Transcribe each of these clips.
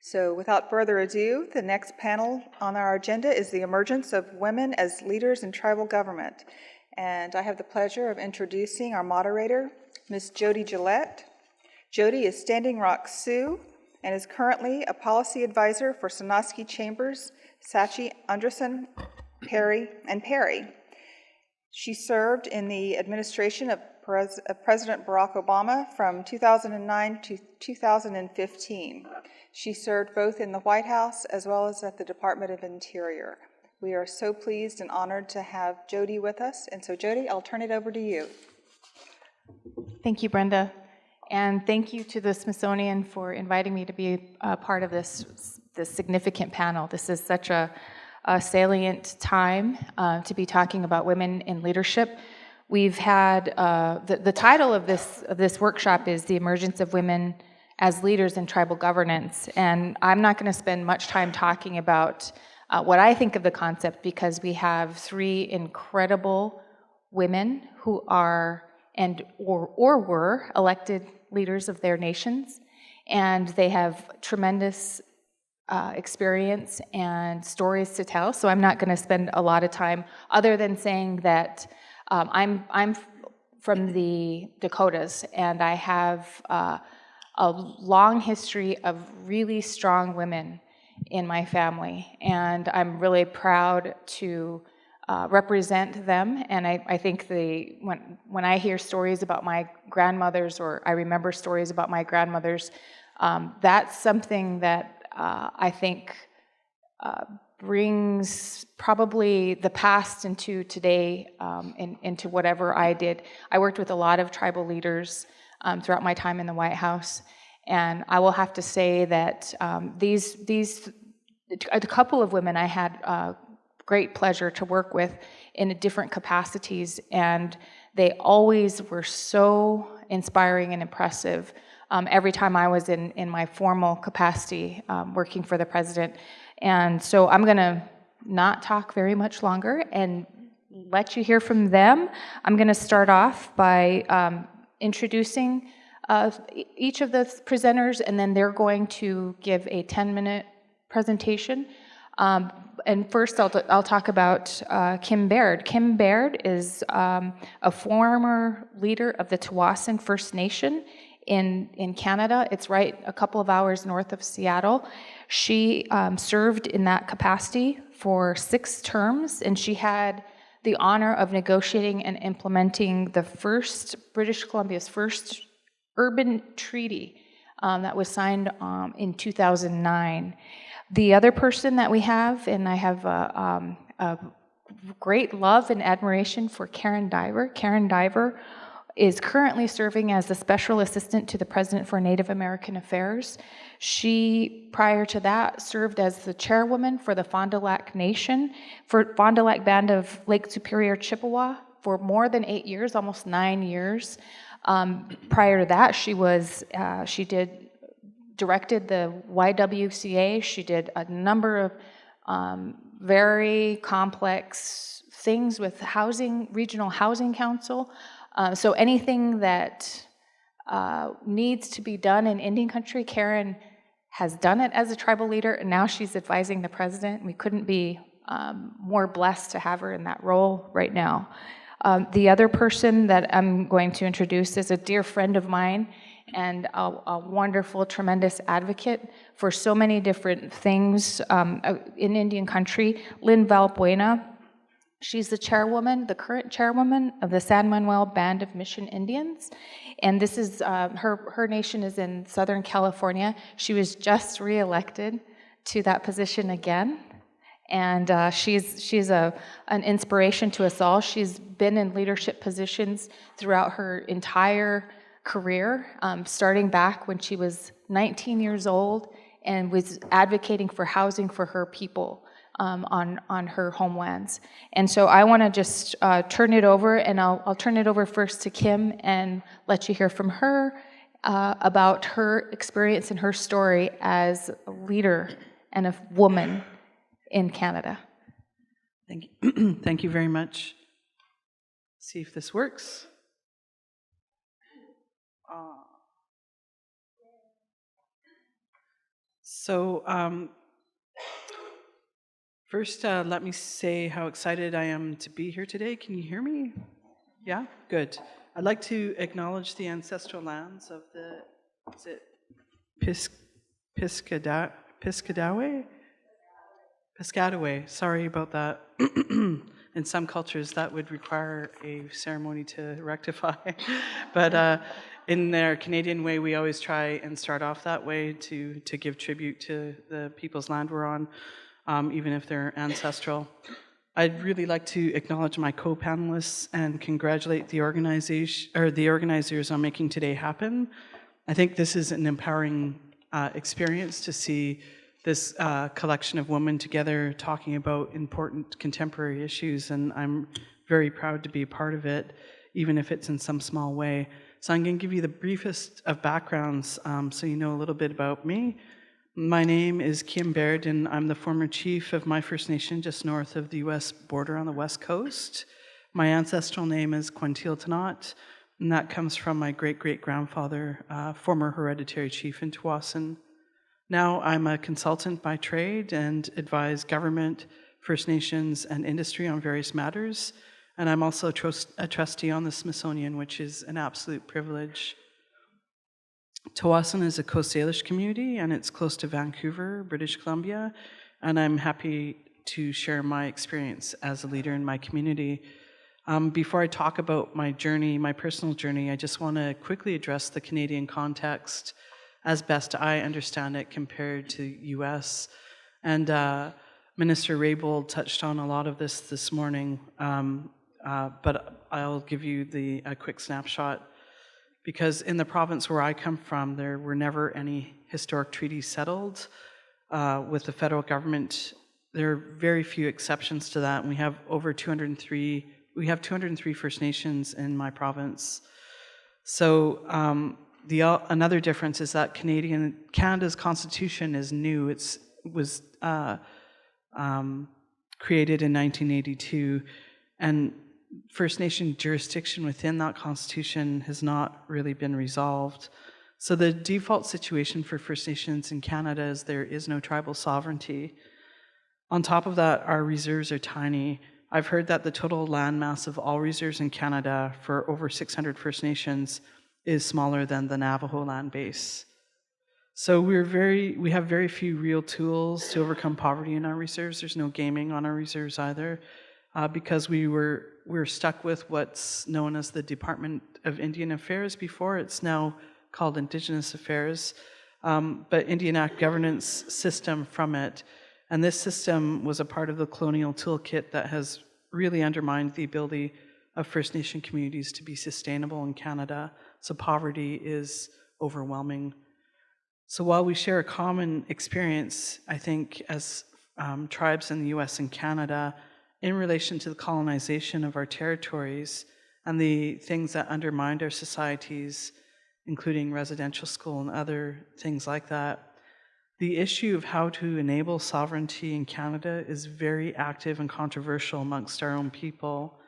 So without further ado, the next panel on our agenda is the emergence of women as leaders in tribal government. And I have the pleasure of introducing our moderator, Ms. Jody Gillette. Jody is Standing Rock Sioux and is currently a policy advisor for Sonosky Chambers, Sachi Anderson, Perry. She served in the administration of President Barack Obama from 2009 to 2015. She served both in the White House as well as at the Department of Interior. We are so pleased and honored to have Jody with us. And so, Jody, I'll turn it over to you. Thank you, Brenda. And thank you to the Smithsonian for inviting me to be a part of this significant panel. This is such a salient time to be talking about women in leadership. We've had, the title of this workshop is The Emergence of Women as Leaders in Tribal Governance. And I'm not going to spend much time talking about what I think of the concept, because we have three incredible women who are or were elected leaders of their nations, and they have tremendous experience and stories to tell. So I'm not going to spend a lot of time other than saying that I'm from the Dakotas, and I have a long history of really strong women in my family, and I'm really proud to represent them. And I think when I hear stories about my grandmothers, or I remember stories about my grandmothers, that's something that I think brings probably the past into today, into whatever I did. I worked with a lot of tribal leaders throughout my time in the White House, and I will have to say that a couple of women I had great pleasure to work with in different capacities, and they always were so inspiring and impressive every time I was in my formal capacity working for the president. And so I'm going to not talk very much longer and let you hear from them. I'm going to start off by introducing each of the presenters, and then they're going to give a 10-minute presentation. And first, I'll talk about Kim Baird. Kim Baird is a former leader of the Tsawwassen First Nation in Canada. It's right a couple of hours north of Seattle. She served in that capacity for 6 terms, and she had the honor of negotiating and implementing British Columbia's first urban treaty that was signed in 2009. The other person that we have, and I have a great love and admiration for Karen Diver. Karen Diver is currently serving as the Special Assistant to the President for Native American Affairs. She, prior to that, served as the chairwoman for the Fond du Lac Nation, for Fond du Lac Band of Lake Superior, Chippewa, for more than 8 years, almost 9 years. Prior to that, she directed the YWCA. She did a number of very complex things with Regional Housing Council. So anything that needs to be done in Indian country, Karen has done it as a tribal leader, and now she's advising the president. We couldn't be more blessed to have her in that role right now. The other person that I'm going to introduce is a dear friend of mine, and a wonderful, tremendous advocate for so many different things in Indian country, Lynn Valbuena. She's the current chairwoman of the San Manuel Band of Mission Indians, and this is her nation is in Southern California. She was just reelected to that position again, and she's an inspiration to us all. She's been in leadership positions throughout her entire career, starting back when she was 19 years old and was advocating for housing for her people on her homelands. And so I want to just turn it over, and I'll turn it over first to Kim and let you hear from her about her experience and her story as a leader and a woman in Canada. Thank you. Thank you very much. See if this works. So first, let me say how excited I am to be here today. Can you hear me? Yeah? Good. I'd like to acknowledge the ancestral lands of the, is it Piscataway? Piscataway, sorry about that. In some cultures, that would require a ceremony to rectify. But in their Canadian way, we always try and start off that way to give tribute to the people's land we're on, even if they're ancestral. I'd really like to acknowledge my co-panelists and congratulate the organizers on making today happen. I think this is an empowering experience to see this collection of women together talking about important contemporary issues, and I'm very proud to be a part of it, even if it's in some small way. So I'm going to give you the briefest of backgrounds so you know a little bit about me. My name is Kim Baird, and I'm the former chief of my First Nation just north of the U.S. border on the west coast. My ancestral name is Quintil Tanat, and that comes from my great-great-grandfather, former hereditary chief in Tsawwassen. Now I'm a consultant by trade and advise government, First Nations, and industry on various matters. And I'm also a trustee on the Smithsonian, which is an absolute privilege. Tsawwassen is a Coast Salish community, and it's close to Vancouver, British Columbia. And I'm happy to share my experience as a leader in my community. Before I talk about my journey, my personal journey, I just want to quickly address the Canadian context as best I understand it compared to US. And Minister Raybould touched on a lot of this morning, but I'll give you a quick snapshot. Because in the province where I come from, there were never any historic treaties settled with the federal government. There are very few exceptions to that, and we have 203 First Nations in my province. So another difference is that Canada's constitution is new. It was created in 1982, and First Nation jurisdiction within that constitution has not really been resolved. So the default situation for First Nations in Canada is there is no tribal sovereignty. On top of that, our reserves are tiny. I've heard that the total land mass of all reserves in Canada for over 600 First Nations is smaller than the Navajo land base. So we have very few real tools to overcome poverty in our reserves. There's no gaming on our reserves either, because we're stuck with what's known as the Department of Indian Affairs before. It's now called Indigenous Affairs, but Indian Act governance system from it. And this system was a part of the colonial toolkit that has really undermined the ability of First Nation communities to be sustainable in Canada. So poverty is overwhelming. So while we share a common experience, I think, as tribes in the US and Canada, in relation to the colonization of our territories and the things that undermined our societies, including residential school and other things like that, the issue of how to enable sovereignty in Canada is very active and controversial amongst our own people.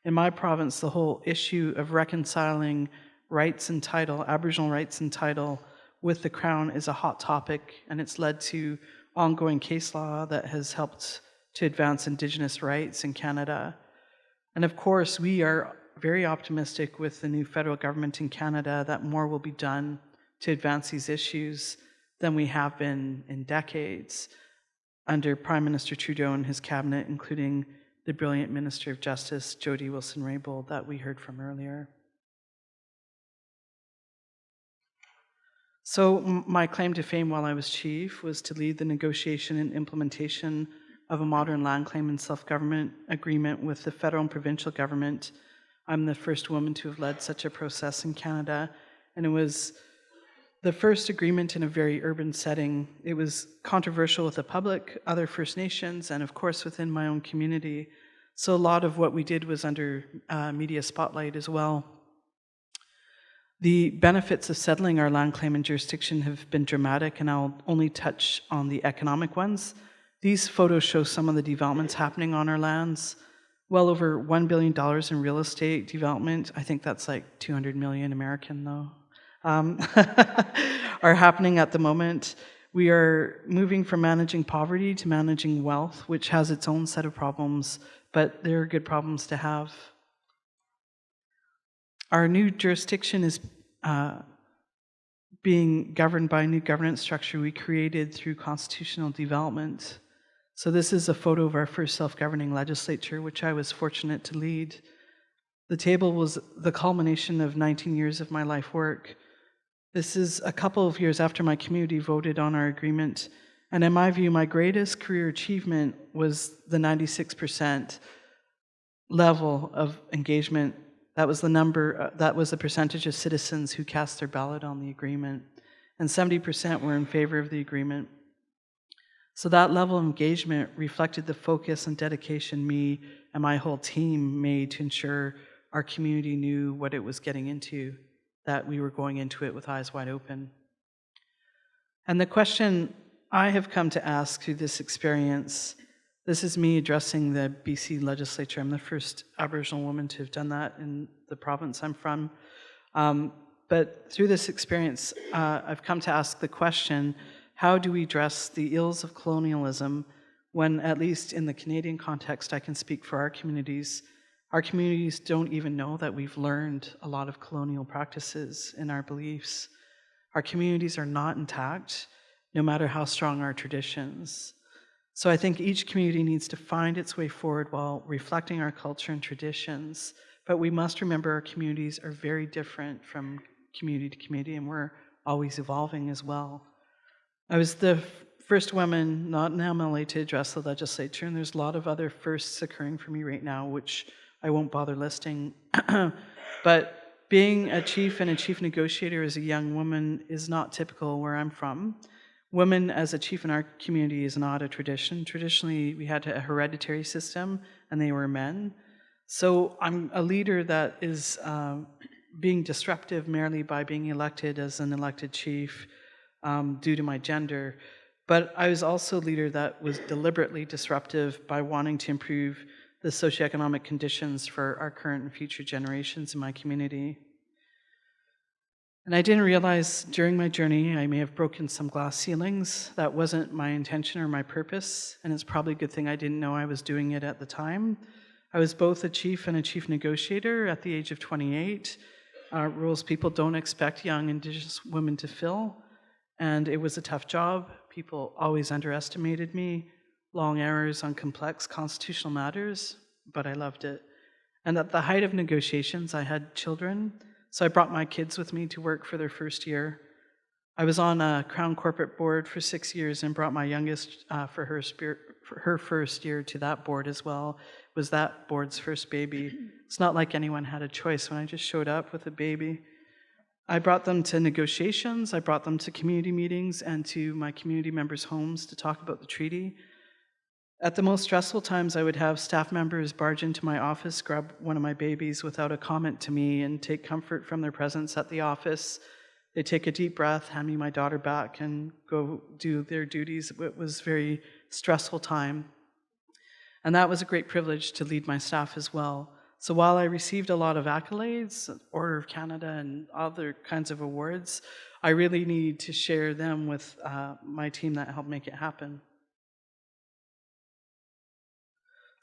In my province, the whole issue of reconciling rights and title, Aboriginal rights and title, with the Crown is a hot topic, and it's led to ongoing case law that has helped to advance Indigenous rights in Canada. And of course, we are very optimistic with the new federal government in Canada that more will be done to advance these issues than we have been in decades under Prime Minister Trudeau and his cabinet, including the brilliant Minister of Justice, Jody Wilson-Raybould, that we heard from earlier. So my claim to fame while I was chief was to lead the negotiation and implementation of a modern land claim and self-government agreement with the federal and provincial government. I'm the first woman to have led such a process in Canada, and it was the first agreement in a very urban setting. It was controversial with the public, other First Nations, and of course within my own community. So a lot of what we did was under media spotlight as well. The benefits of settling our land claim and jurisdiction have been dramatic, and I'll only touch on the economic ones. These photos show some of the developments happening on our lands. Well over $1 billion in real estate development, I think that's like 200 million American though, are happening at the moment. We are moving from managing poverty to managing wealth, which has its own set of problems, but they're good problems to have. Our new jurisdiction is being governed by a new governance structure we created through constitutional development. So this is a photo of our first self-governing legislature, which I was fortunate to lead. The table was the culmination of 19 years of my life work. This is a couple of years after my community voted on our agreement, and in my view, my greatest career achievement was the 96% level of engagement. That was the number, that was the percentage of citizens who cast their ballot on the agreement, and 70% were in favor of the agreement. So that level of engagement reflected the focus and dedication me and my whole team made to ensure our community knew what it was getting into, that we were going into it with eyes wide open. And the question I have come to ask through this experience, this is me addressing the BC legislature. I'm the first Aboriginal woman to have done that in the province I'm from. But through this experience, I've come to ask the question, how do we address the ills of colonialism when, at least in the Canadian context, I can speak for our communities don't even know that we've learned a lot of colonial practices in our beliefs. Our communities are not intact, no matter how strong our traditions. So I think each community needs to find its way forward while reflecting our culture and traditions. But we must remember our communities are very different from community to community, and we're always evolving as well. I was the first woman, not an MLA, to address the legislature, and there's a lot of other firsts occurring for me right now, which I won't bother listing. But being a chief and a chief negotiator as a young woman is not typical where I'm from. Women as a chief in our community is not a tradition. Traditionally, we had a hereditary system, and they were men. So I'm a leader that is being disruptive merely by being elected as an elected chief due to my gender. But I was also a leader that was deliberately disruptive by wanting to improve the socioeconomic conditions for our current and future generations in my community. And I didn't realize during my journey I may have broken some glass ceilings. That wasn't my intention or my purpose, and it's probably a good thing I didn't know I was doing it at the time. I was both a chief and a chief negotiator at the age of 28, roles people don't expect young Indigenous women to fill, and it was a tough job. People always underestimated me, long hours on complex constitutional matters, but I loved it. And at the height of negotiations, I had children, so I brought my kids with me to work for their first year. I was on a Crown corporate board for 6 years and brought my youngest for her first year to that board as well. It was that board's first baby. It's not like anyone had a choice when I just showed up with a baby. I brought them to negotiations, I brought them to community meetings and to my community members' homes to talk about the treaty. At the most stressful times, I would have staff members barge into my office, grab one of my babies without a comment to me, and take comfort from their presence at the office. They'd take a deep breath, hand me my daughter back, and go do their duties. It was a very stressful time. And that was a great privilege to lead my staff as well. So while I received a lot of accolades, Order of Canada and other kinds of awards, I really need to share them with my team that helped make it happen.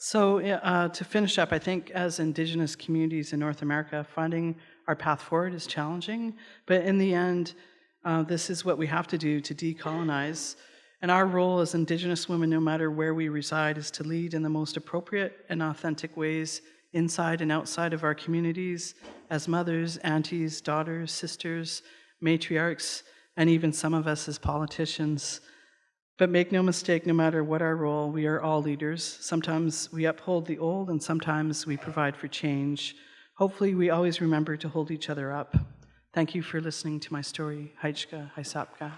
So to finish up, I think as Indigenous communities in North America, finding our path forward is challenging, but in the end, this is what we have to do to decolonize. And our role as Indigenous women, no matter where we reside, is to lead in the most appropriate and authentic ways inside and outside of our communities as mothers, aunties, daughters, sisters, matriarchs, and even some of us as politicians. But make no mistake, no matter what our role, we are all leaders. Sometimes we uphold the old, and sometimes we provide for change. Hopefully, we always remember to hold each other up. Thank you for listening to my story. Haichka, Haisapka.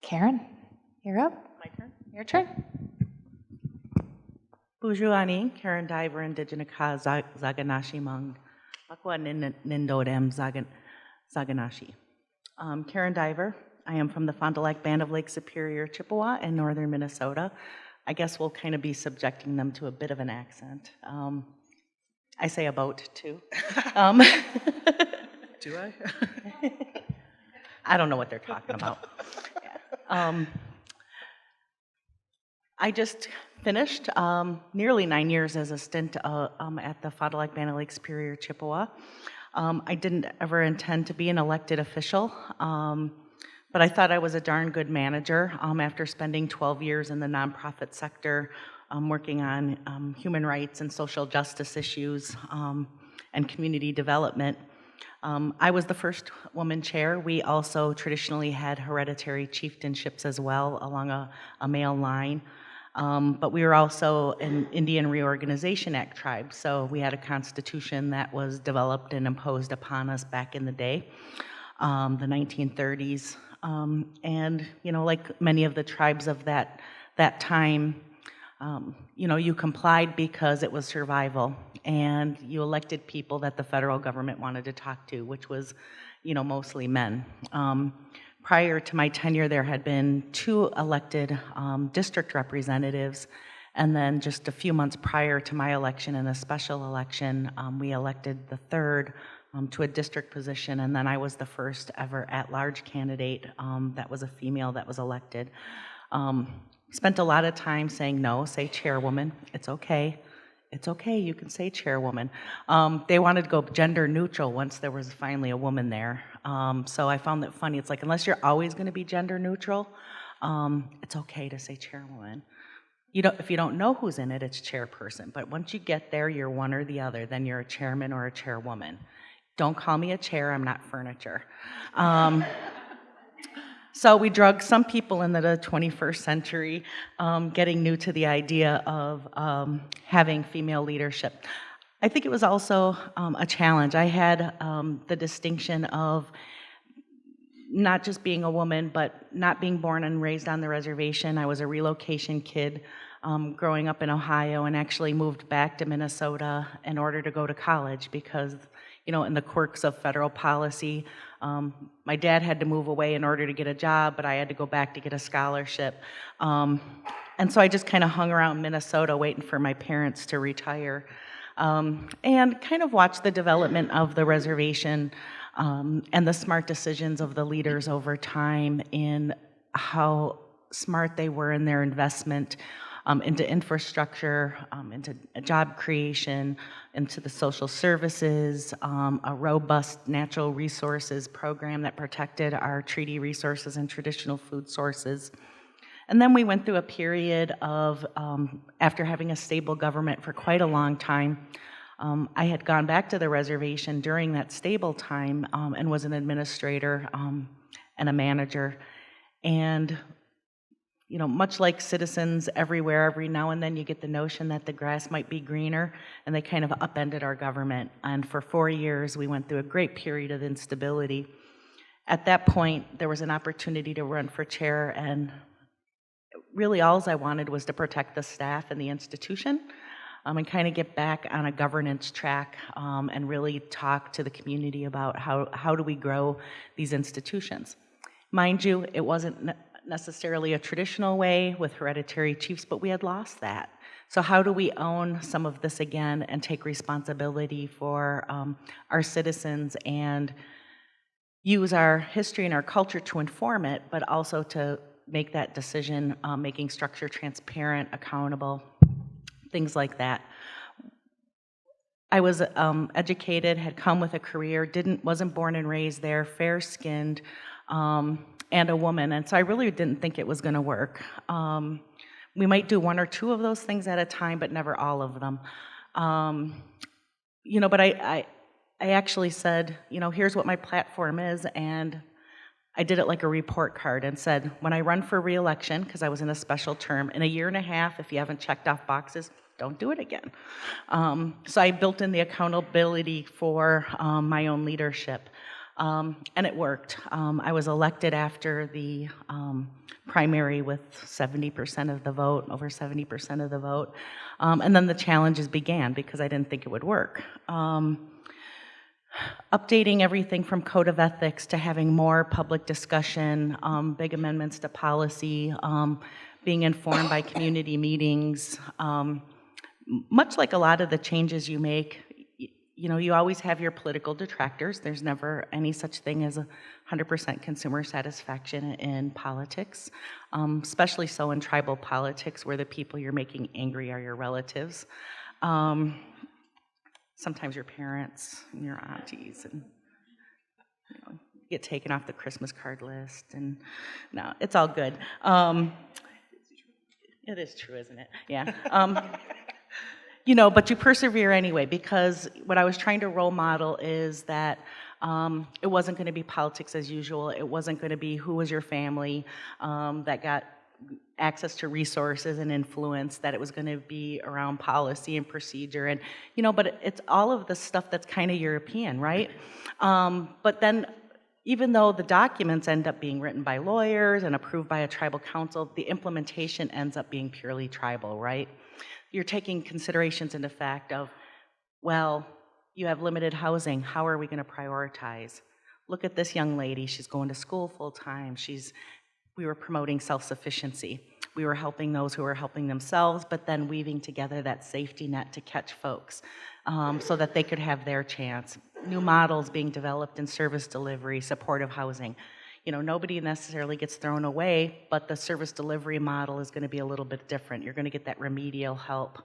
Karen, you're up. My turn. Your turn. Bujuani, Karen Diver, Indigenika Zaganashi Mang, Aqua Nindodem Zaganashi. Karen Diver, I am from the Fond du Lac Band of Lake Superior, Chippewa, in northern Minnesota. I guess we'll kind of be subjecting them to a bit of an accent. I say about too. Um, Do I? I don't know what they're talking about. Um, I just finished nearly 9 years as a stint at the Fond du Lac Band of Lake Superior, Chippewa. I didn't ever intend to be an elected official, but I thought I was a darn good manager after spending 12 years in the nonprofit sector, working on human rights and social justice issues and community development. I was the first woman chair. We also traditionally had hereditary chieftainships as well along a male line. But we were also an Indian Reorganization Act tribe, so we had a constitution that was developed and imposed upon us back in the day, the 1930s. And, you know, like many of the tribes of that time, you know, you complied because it was survival, and you elected people that the federal government wanted to talk to, which was, you know, mostly men. Prior to my tenure, there had been 2 elected district representatives, and then just a few months prior to my election in a special election, we elected the 3rd to a district position, and then I was the first ever at-large candidate that was a female that was elected. Spent a lot of time saying no, say chairwoman, it's okay. It's okay, you can say chairwoman. They wanted to go gender neutral once there was finally a woman there. So I found that funny. It's like, unless you're always going to be gender neutral, it's okay to say chairwoman. If you don't know who's in it, it's chairperson. But once you get there, you're one or the other. Then you're a chairman or a chairwoman. Don't call me a chair, I'm not furniture. So we drug some people into the 21st century, getting new to the idea of having female leadership. I think it was also a challenge. I had the distinction of not just being a woman, but not being born and raised on the reservation. I was a relocation kid growing up in Ohio, and actually moved back to Minnesota in order to go to college because, you know, in the quirks of federal policy, my dad had to move away in order to get a job, but I had to go back to get a scholarship. And so I just kind of hung around Minnesota waiting for my parents to retire, and kind of watched the development of the reservation and the smart decisions of the leaders over time in how smart they were in their investment into infrastructure, into job creation, into the social services, a robust natural resources program that protected our treaty resources and traditional food sources. And then we went through a period of, after having a stable government for quite a long time, I had gone back to the reservation during that stable time and was an administrator and a manager. And you know, much like citizens everywhere, every now and then you get the notion that the grass might be greener, and they kind of upended our government. And for 4 years, we went through a great period of instability. At that point, there was an opportunity to run for chair, and really all I wanted was to protect the staff and the institution and kind of get back on a governance track and really talk to the community about how do we grow these institutions. Mind you, it wasn't necessarily a traditional way with hereditary chiefs, but we had lost that. So how do we own some of this again and take responsibility for our citizens and use our history and our culture to inform it, but also to make that decision, making structure transparent, accountable, things like that. I was educated, had come with a career, wasn't born and raised there, fair-skinned, and a woman, and so I really didn't think it was going to work. We might do 1 or 2 of those things at a time, but never all of them. You know, but I actually said, you know, here's what my platform is, and I did it like a report card and said, when I run for re-election, because I was in a special term, in a year and a half, if you haven't checked off boxes, don't do it again. So I built in the accountability for my own leadership. And it worked. I was elected after the primary with 70% of the vote, over 70% of the vote. And then the challenges began because I didn't think it would work. Updating everything from code of ethics to having more public discussion, big amendments to policy, being informed by community meetings. Much like a lot of the changes you make, you always have your political detractors. There's never any such thing as 100% consumer satisfaction in politics, especially so in tribal politics where the people you're making angry are your relatives. Sometimes your parents and your aunties, and get taken off the Christmas card list, and no, it's all good. It is true, isn't it? Yeah. But you persevere anyway, because what I was trying to role model is that it wasn't going to be politics as usual. It wasn't going to be who was your family that got access to resources and influence, that it was going to be around policy and procedure. And, but it's all of the stuff that's kind of European, right? But then, even though the documents end up being written by lawyers and approved by a tribal council, the implementation ends up being purely tribal, right? You're taking considerations into fact of, well, you have limited housing. How are we going to prioritize? Look at this young lady. She's going to school full time. We were promoting self-sufficiency. We were helping those who were helping themselves, but then weaving together that safety net to catch folks so that they could have their chance. New models being developed in service delivery, supportive housing. Nobody necessarily gets thrown away, but the service delivery model is going to be a little bit different. You're going to get that remedial help.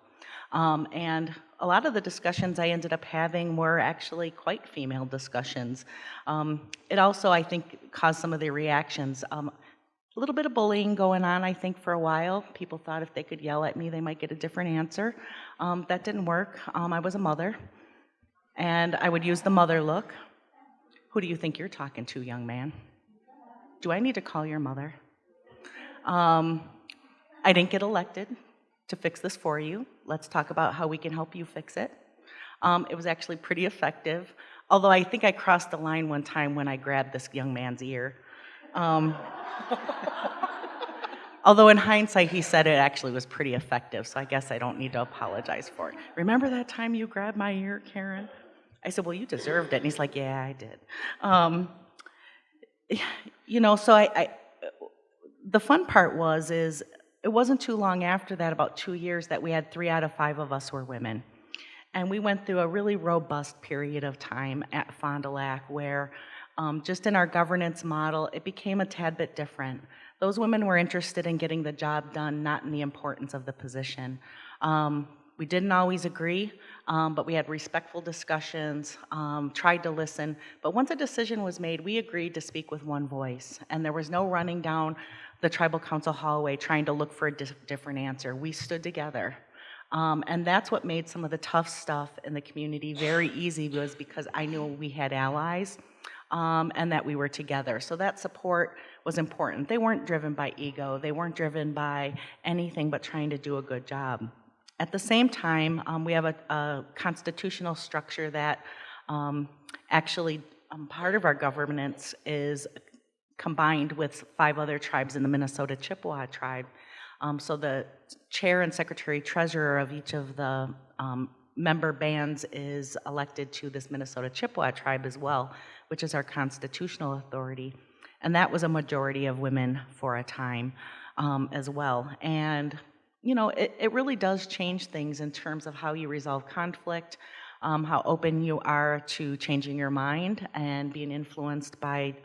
And a lot of the discussions I ended up having were actually quite female discussions. It also, I think, caused some of the reactions. A little bit of bullying going on, I think, for a while. People thought if they could yell at me, they might get a different answer. That didn't work. I was a mother, and I would use the mother look. Who do you think you're talking to, young man? Do I need to call your mother? I didn't get elected to fix this for you. Let's talk about how we can help you fix it. It was actually pretty effective, although I think I crossed the line one time when I grabbed this young man's ear. Although in hindsight, he said it actually was pretty effective, so I guess I don't need to apologize for it. Remember that time you grabbed my ear, Karen? I said, well, you deserved it. And he's like, yeah, I did. So the fun part is it wasn't too long after that, about 2 years, that we had 3 out of 5 of us were women. And we went through a really robust period of time at Fond du Lac where just in our governance model, it became a tad bit different. Those women were interested in getting the job done, not in the importance of the position. We didn't always agree, but we had respectful discussions, tried to listen. But once a decision was made, we agreed to speak with one voice. And there was no running down the tribal council hallway trying to look for a different answer. We stood together. And that's what made some of the tough stuff in the community very easy, was because I knew we had allies and that we were together. So that support was important. They weren't driven by ego. They weren't driven by anything but trying to do a good job. At the same time, we have a constitutional structure that actually part of our governance is combined with 5 other tribes in the Minnesota Chippewa tribe. So the chair and secretary treasurer of each of the member bands is elected to this Minnesota Chippewa tribe as well, which is our constitutional authority. And that was a majority of women for a time as well. And it really does change things in terms of how you resolve conflict, how open you are to changing your mind and being influenced by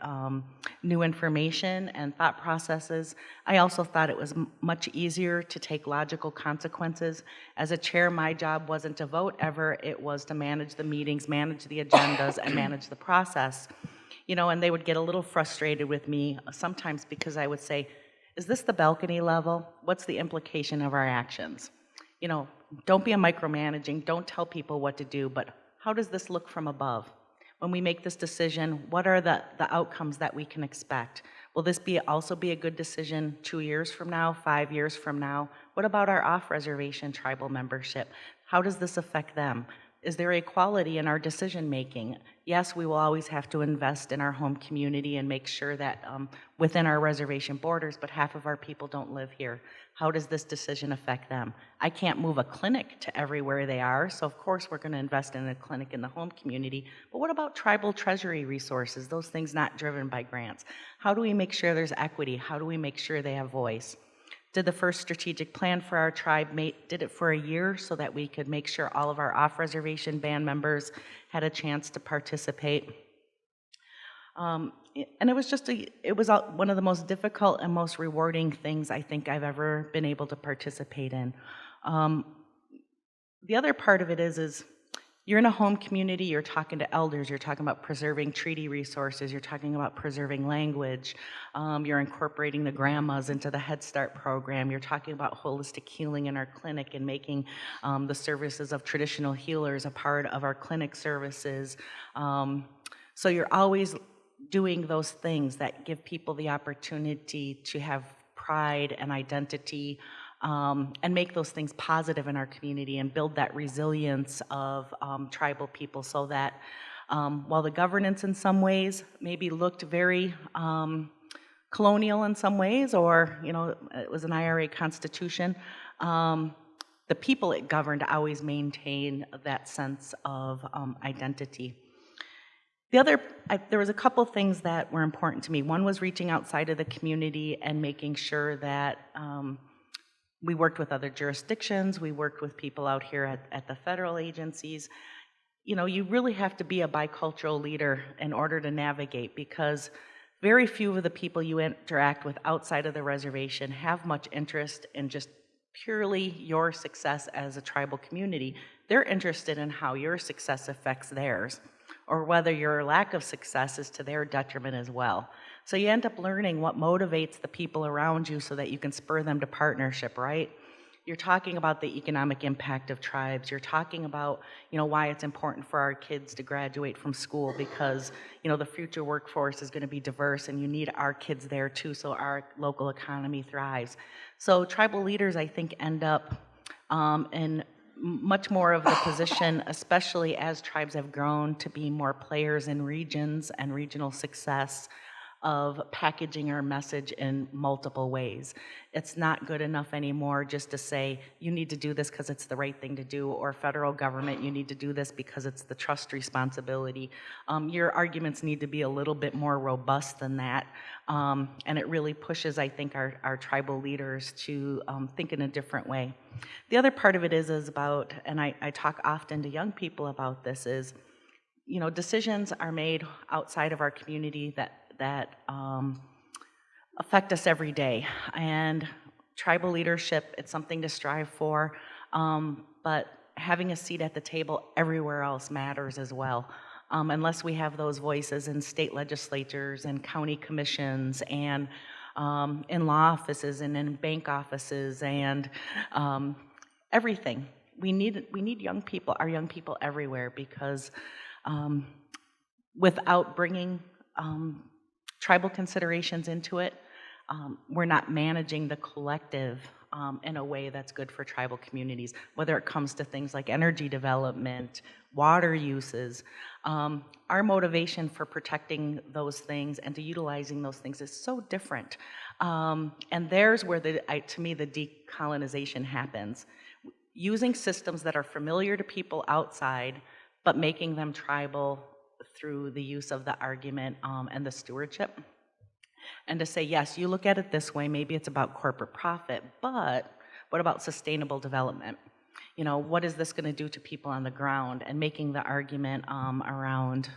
new information and thought processes. I also thought it was much easier to take logical consequences. As a chair, my job wasn't to vote ever, it was to manage the meetings, manage the agendas, and manage the process. And they would get a little frustrated with me sometimes because I would say, is this the balcony level? What's the implication of our actions? Don't be a micromanaging, don't tell people what to do, but how does this look from above? When we make this decision, what are the outcomes that we can expect? Will this also be a good decision 2 years from now, 5 years from now? What about our off-reservation tribal membership? How does this affect them? Is there equality in our decision making? Yes, we will always have to invest in our home community and make sure that within our reservation borders, but half of our people don't live here. How does this decision affect them? I can't move a clinic to everywhere they are, so of course we're going to invest in a clinic in the home community. But what about tribal treasury resources, those things not driven by grants? How do we make sure there's equity? How do we make sure they have voice? did the first strategic plan for our tribe, did it for a year so that we could make sure all of our off-reservation band members had a chance to participate. And it was one of the most difficult and most rewarding things I think I've ever been able to participate in. The other part of it is you're in a home community, you're talking to elders, you're talking about preserving treaty resources, you're talking about preserving language, you're incorporating the grandmas into the Head Start program, you're talking about holistic healing in our clinic and making the services of traditional healers a part of our clinic services. So you're always doing those things that give people the opportunity to have pride and identity, and make those things positive in our community and build that resilience of tribal people, so that while the governance in some ways maybe looked very colonial in some ways, or it was an IRA constitution, the people it governed always maintain that sense of identity. There was a couple things that were important to me. One was reaching outside of the community and making sure that we worked with other jurisdictions, we worked with people out here at the federal agencies. You really have to be a bicultural leader in order to navigate, because very few of the people you interact with outside of the reservation have much interest in just purely your success as a tribal community. They're interested in how your success affects theirs, or whether your lack of success is to their detriment as well. So you end up learning what motivates the people around you so that you can spur them to partnership, right? You're talking about the economic impact of tribes. You're talking about, why it's important for our kids to graduate from school, because, the future workforce is going to be diverse and you need our kids there too, so our local economy thrives. So tribal leaders, I think, end up in much more of the position, especially as tribes have grown to be more players in regions and regional success, of packaging our message in multiple ways. It's not good enough anymore just to say, you need to do this because it's the right thing to do, or federal government, you need to do this because it's the trust responsibility. Your arguments need to be a little bit more robust than that, and it really pushes, I think, our tribal leaders to think in a different way. The other part of it is about, and I talk often to young people about this, is, decisions are made outside of our community that affect us every day. And tribal leadership, it's something to strive for, but having a seat at the table everywhere else matters as well. Unless we have those voices in state legislatures and county commissions and in law offices and in bank offices and everything. We need young people, our young people everywhere, because without bringing tribal considerations into it, we're not managing the collective in a way that's good for tribal communities, whether it comes to things like energy development, water uses. Our motivation for protecting those things and to utilizing those things is so different. And there's where, to me, the decolonization happens. Using systems that are familiar to people outside, but making them tribal through the use of the argument and the stewardship. And to say, yes, you look at it this way, maybe it's about corporate profit, but what about sustainable development? What is this going to do to people on the ground? And making the argument around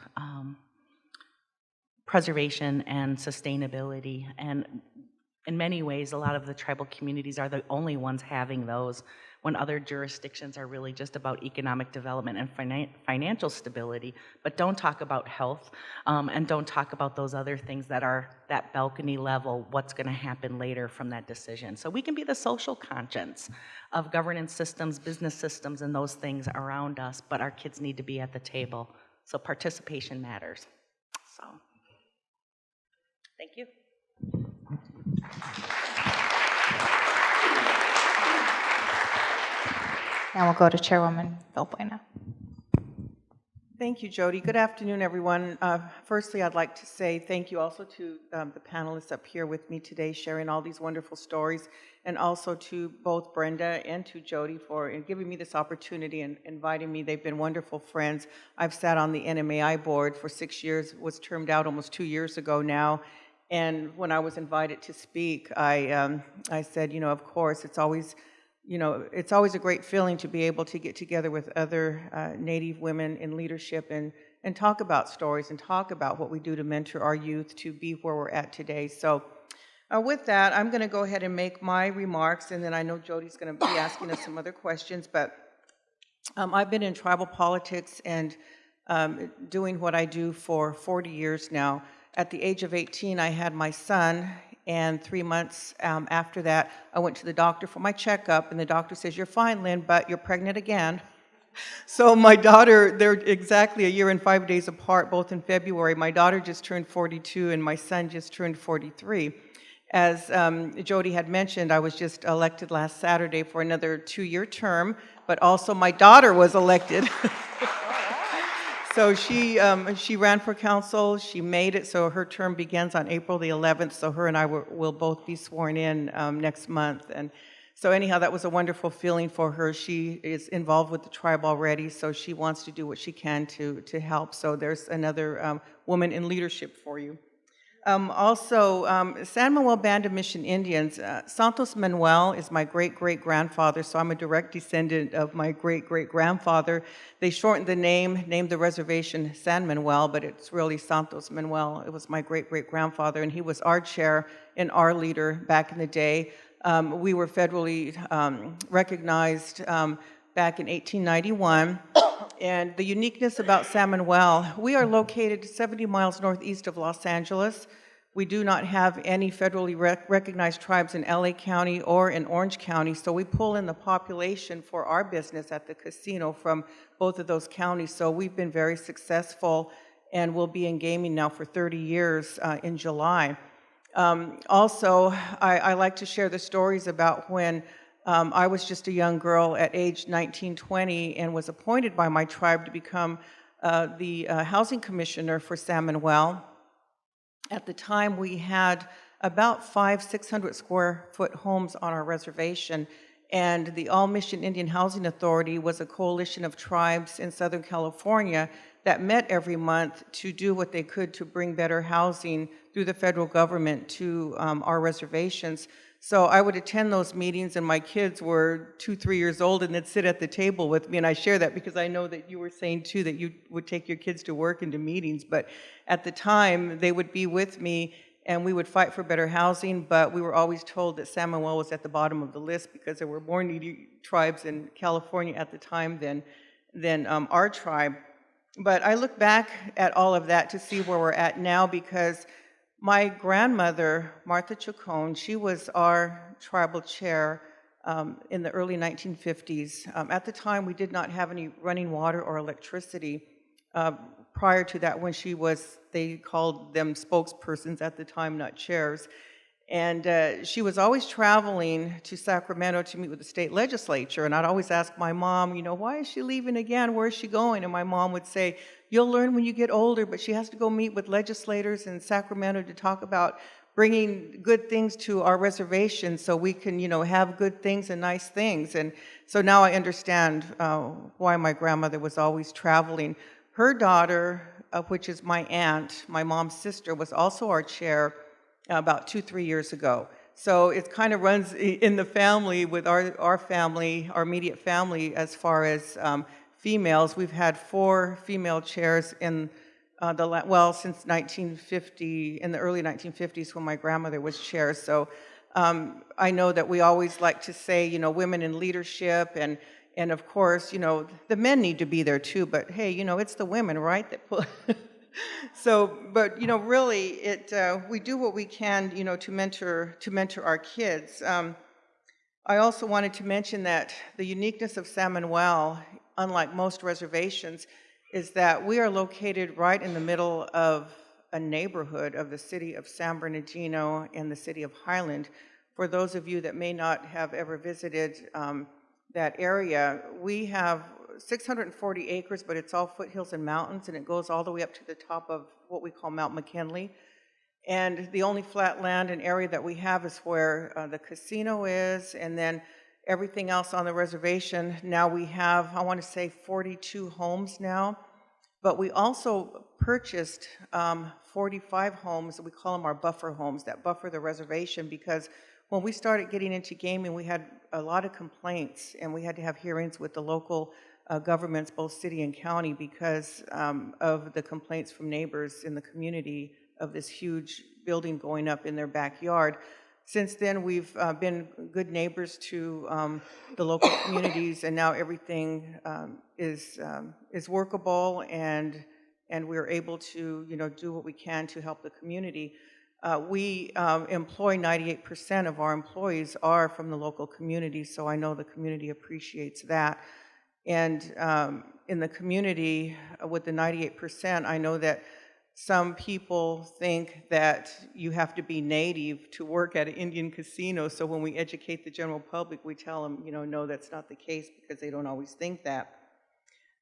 preservation and sustainability. And in many ways, a lot of the tribal communities are the only ones having those, when other jurisdictions are really just about economic development and financial stability, but don't talk about health, and don't talk about those other things that are that balcony level, what's going to happen later from that decision. So we can be the social conscience of governance systems, business systems, and those things around us, but our kids need to be at the table. So participation matters. So, thank you. Now we'll go to Chairwoman Valbuena. Thank you, Jody. Good afternoon, everyone. Firstly, I'd like to say thank you also to the panelists up here with me today, sharing all these wonderful stories, and also to both Brenda and to Jody for giving me this opportunity and inviting me. They've been wonderful friends. I've sat on the NMAI board for 6 years, was termed out almost 2 years ago now, And when I was invited to speak, I said, of course, it's always a great feeling to be able to get together with other Native women in leadership and talk about stories and talk about what we do to mentor our youth to be where we're at today. So with that, I'm going to go ahead and make my remarks, and then I know Jody's going to be asking us some other questions, but I've been in tribal politics and doing what I do for 40 years now. At the age of 18, I had my son, and 3 months after that, I went to the doctor for my checkup, and the doctor says, "You're fine, Lynn, but you're pregnant again." So my daughter, they're exactly a year and 5 days apart, both in February. My daughter just turned 42, and my son just turned 43. As Jody had mentioned, I was just elected last Saturday for another 2-year term, but also my daughter was elected. So she ran for council. She made it, so her term begins on April the 11th, so her and I will both be sworn in next month. And so anyhow, that was a wonderful feeling for her. She is involved with the tribe already, so she wants to do what she can to help. So there's another woman in leadership for you. San Manuel Band of Mission Indians, Santos Manuel is my great-great-grandfather, so I'm a direct descendant of my great-great-grandfather. They shortened the name, named the reservation San Manuel, but it's really Santos Manuel. It was my great-great-grandfather, and he was our chair and our leader back in the day. We were federally recognized back in 1891. And the uniqueness about San Manuel, we are located 70 miles northeast of Los Angeles. We do not have any federally recognized tribes in LA County or in Orange County, so we pull in the population for our business at the casino from both of those counties. So we've been very successful, and we'll be in gaming now for 30 years in July. I like to share the stories about when I was just a young girl at age 19, 20, and was appointed by my tribe to become the housing commissioner for San Manuel. At the time, we had about 600 square foot homes on our reservation, and the All Mission Indian Housing Authority was a coalition of tribes in Southern California that met every month to do what they could to bring better housing through the federal government to our reservations. So I would attend those meetings, and my kids were 2, 3 years old, and they'd sit at the table with me. And I share that because I know that you were saying, too, that you would take your kids to work and to meetings. But at the time, they would be with me, and we would fight for better housing. But we were always told that San Manuel was at the bottom of the list because there were more needy tribes in California at the time than our tribe. But I look back at all of that to see where we're at now, because my grandmother, Martha Chacon, she was our tribal chair in the early 1950s. At the time, we did not have any running water or electricity. Prior to that, when she was, they called them spokespersons at the time, not chairs. And she was always traveling to Sacramento to meet with the state legislature. And I'd always ask my mom, why is she leaving again? Where is she going? And my mom would say, "You'll learn when you get older," but she has to go meet with legislators in Sacramento to talk about bringing good things to our reservation so we can, have good things and nice things. And so now I understand why my grandmother was always traveling. Her daughter, which is my aunt, my mom's sister, was also our chair about 2, 3 years ago. So it kind of runs in the family with our family, our immediate family, as far as females. We've had 4 female chairs in since 1950, in the early 1950s when my grandmother was chair. So I know that we always like to say, women in leadership, and of course, the men need to be there too, but hey, it's the women, right? So, but really, we do what we can, to mentor our kids. I also wanted to mention that the uniqueness of San Manuel, unlike most reservations, is that we are located right in the middle of a neighborhood of the city of San Bernardino and the city of Highland. For those of you that may not have ever visited that area, we have 640 acres, but it's all foothills and mountains, and it goes all the way up to the top of what we call Mount McKinley. And the only flat land and area that we have is where the casino is, and then everything else on the reservation. Now we have, I want to say, 42 homes now. But we also purchased 45 homes, we call them our buffer homes, that buffer the reservation, because when we started getting into gaming, we had a lot of complaints, and we had to have hearings with the local governments, both city and county, because of the complaints from neighbors in the community of this huge building going up in their backyard. Since then, we've been good neighbors to the local communities, and now everything is workable, and we're able to, do what we can to help the community. We employ 98% of our employees are from the local community, so I know the community appreciates that. And in the community, with the 98%, I know that some people think that you have to be native to work at an Indian casino, so when we educate the general public, we tell them, no, that's not the case, because they don't always think that.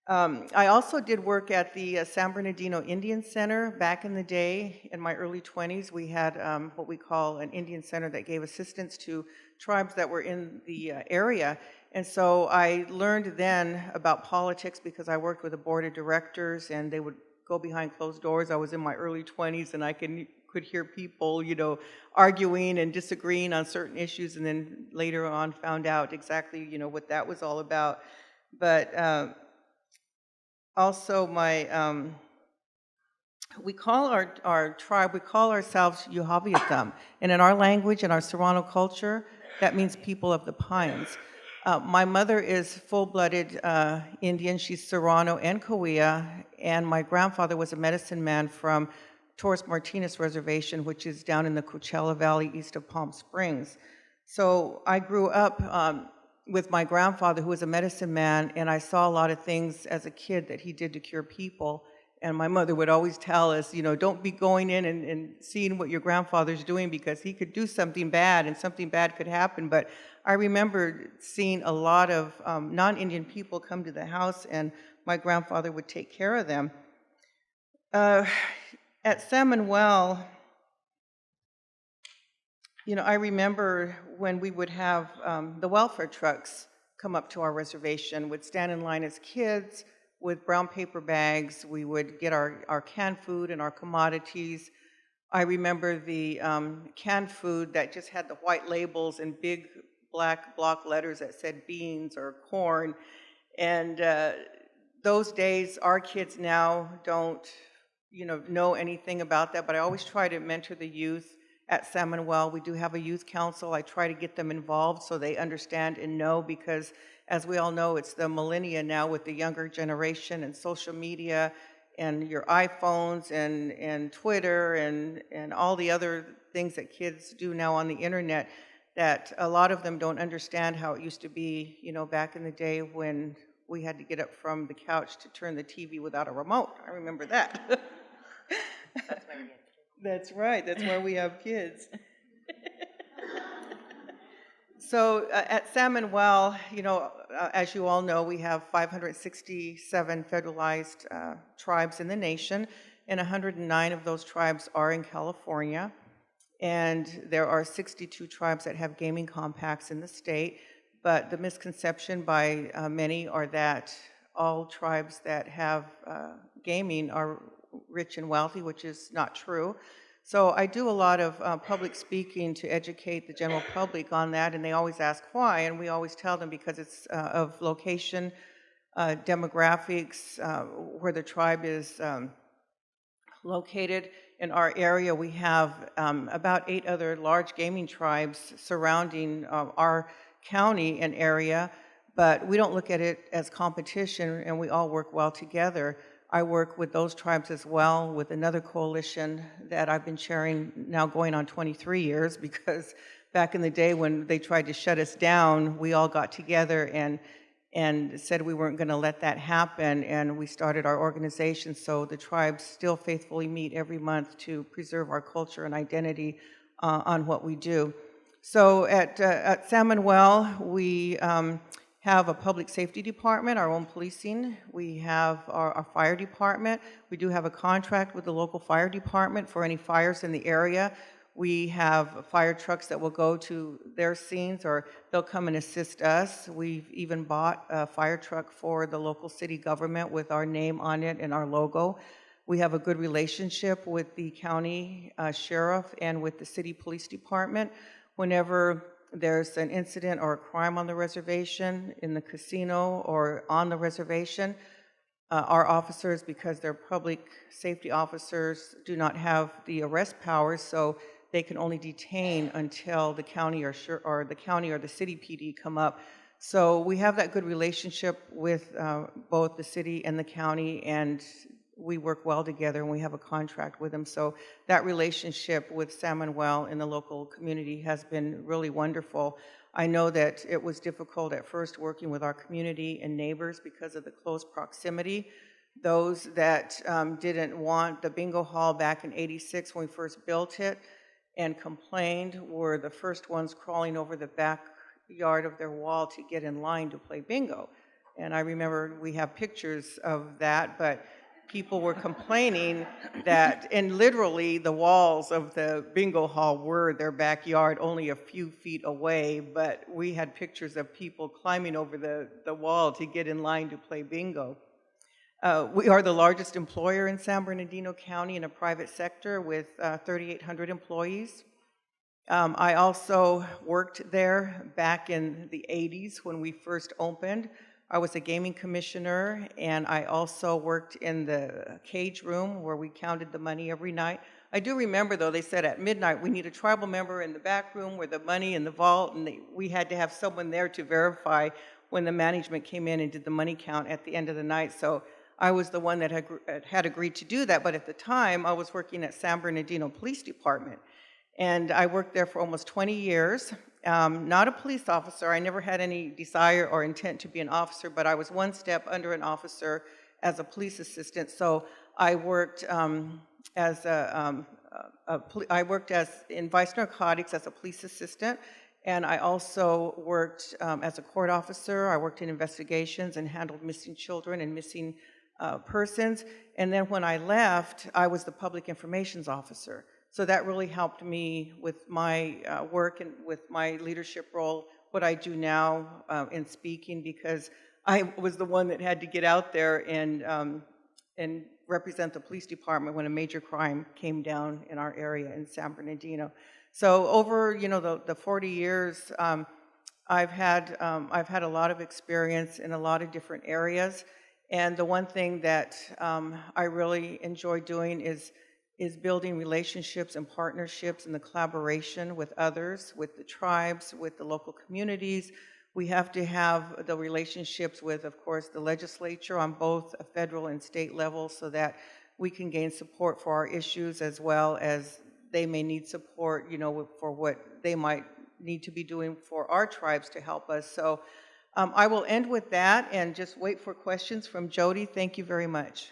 I also did work at the San Bernardino Indian Center back in the day. In my early 20s, we had what we call an Indian Center that gave assistance to tribes that were in the area. And so I learned then about politics because I worked with a board of directors, and they would go behind closed doors. I was in my early 20s, and I could hear people, arguing and disagreeing on certain issues, and then later on found out exactly, what that was all about. But also we call our tribe, we call ourselves Yuhaviyatam, and in our language, in our Serrano culture, that means people of the pines. My mother is full-blooded Indian. She's Serrano and Cahuilla, and my grandfather was a medicine man from Torres Martinez Reservation, which is down in the Coachella Valley east of Palm Springs. So I grew up with my grandfather, who was a medicine man, and I saw a lot of things as a kid that he did to cure people. And my mother would always tell us, don't be going in and seeing what your grandfather's doing, because he could do something bad and something bad could happen. But I remember seeing a lot of non-Indian people come to the house, and my grandfather would take care of them. At San Manuel, I remember when we would have the welfare trucks come up to our reservation, would stand in line as kids with brown paper bags. We would get our canned food and our commodities. I remember the canned food that just had the white labels and big black block letters that said beans or corn. And those days, our kids now don't, know anything about that, but I always try to mentor the youth at San Manuel. We do have a youth council. I try to get them involved so they understand and know, because as we all know, it's the millennia now with the younger generation and social media and your iPhones and Twitter and all the other things that kids do now on the internet, that a lot of them don't understand how it used to be, back in the day when we had to get up from the couch to turn the TV without a remote. I remember that. That's right. That's why we have kids. So at San Manuel, as you all know, we have 567 federalized tribes in the nation, and 109 of those tribes are in California. And there are 62 tribes that have gaming compacts in the state, but the misconception by many are that all tribes that have gaming are rich and wealthy, which is not true. So I do a lot of public speaking to educate the general public on that, and they always ask why, and we always tell them because it's of location, demographics, where the tribe is located. In our area, we have about 8 other large gaming tribes surrounding our county and area, but we don't look at it as competition, and we all work well together. I work with those tribes as well, with another coalition that I've been chairing now going on 23 years, because back in the day when they tried to shut us down, we all got together and said we weren't going to let that happen, and we started our organization. So the tribes still faithfully meet every month to preserve our culture and identity on what we do. So at San Manuel, we have a public safety department, our own policing. We have our fire department. We do have a contract with the local fire department for any fires in the area. We have fire trucks that will go to their scenes, or they'll come and assist us. We've even bought a fire truck for the local city government with our name on it and our logo. We have a good relationship with the county sheriff and with the city police department. Whenever there's an incident or a crime on the reservation, in the casino, or on the reservation, our officers, because they're public safety officers, do not have the arrest powers, so they can only detain until the county or the county or the city PD come up. So we have that good relationship with both the city and the county, and we work well together, and we have a contract with them. So that relationship with San Manuel in the local community has been really wonderful. I know that it was difficult at first working with our community and neighbors because of the close proximity. Those that didn't want the bingo hall back in '86 when we first built it and complained were the first ones crawling over the backyard of their wall to get in line to play bingo. And I remember we have pictures of that, but people were complaining that, and literally the walls of the bingo hall were their backyard, only a few feet away, but we had pictures of people climbing over the wall to get in line to play bingo. We are the largest employer in San Bernardino County in a private sector with 3,800 employees. I also worked there back in the 80s when we first opened. I was a gaming commissioner, and I also worked in the cage room where we counted the money every night. I do remember, though, they said at midnight, we need a tribal member in the back room where the money in the vault, and we had to have someone there to verify when the management came in and did the money count at the end of the night. So I was the one that had agreed to do that, but at the time, I was working at San Bernardino Police Department. And I worked there for almost 20 years. Not a police officer. I never had any desire or intent to be an officer, but I was one step under an officer as a police assistant. So I worked in vice narcotics as a police assistant, and I also worked as a court officer. I worked in investigations and handled missing children and missing persons. And then when I left, I was the public informations officer. So that really helped me with my work and with my leadership role, what I do now in speaking, because I was the one that had to get out there and represent the police department when a major crime came down in our area in San Bernardino. So over the 40 years, I've had a lot of experience in a lot of different areas, and the one thing that I really enjoy doing is building relationships and partnerships and the collaboration with others, with the tribes, with the local communities. We have to have the relationships with, of course, the legislature on both a federal and state level so that we can gain support for our issues, as well as they may need support, for what they might need to be doing for our tribes to help us. So I will end with that and just wait for questions from Jody. Thank you very much.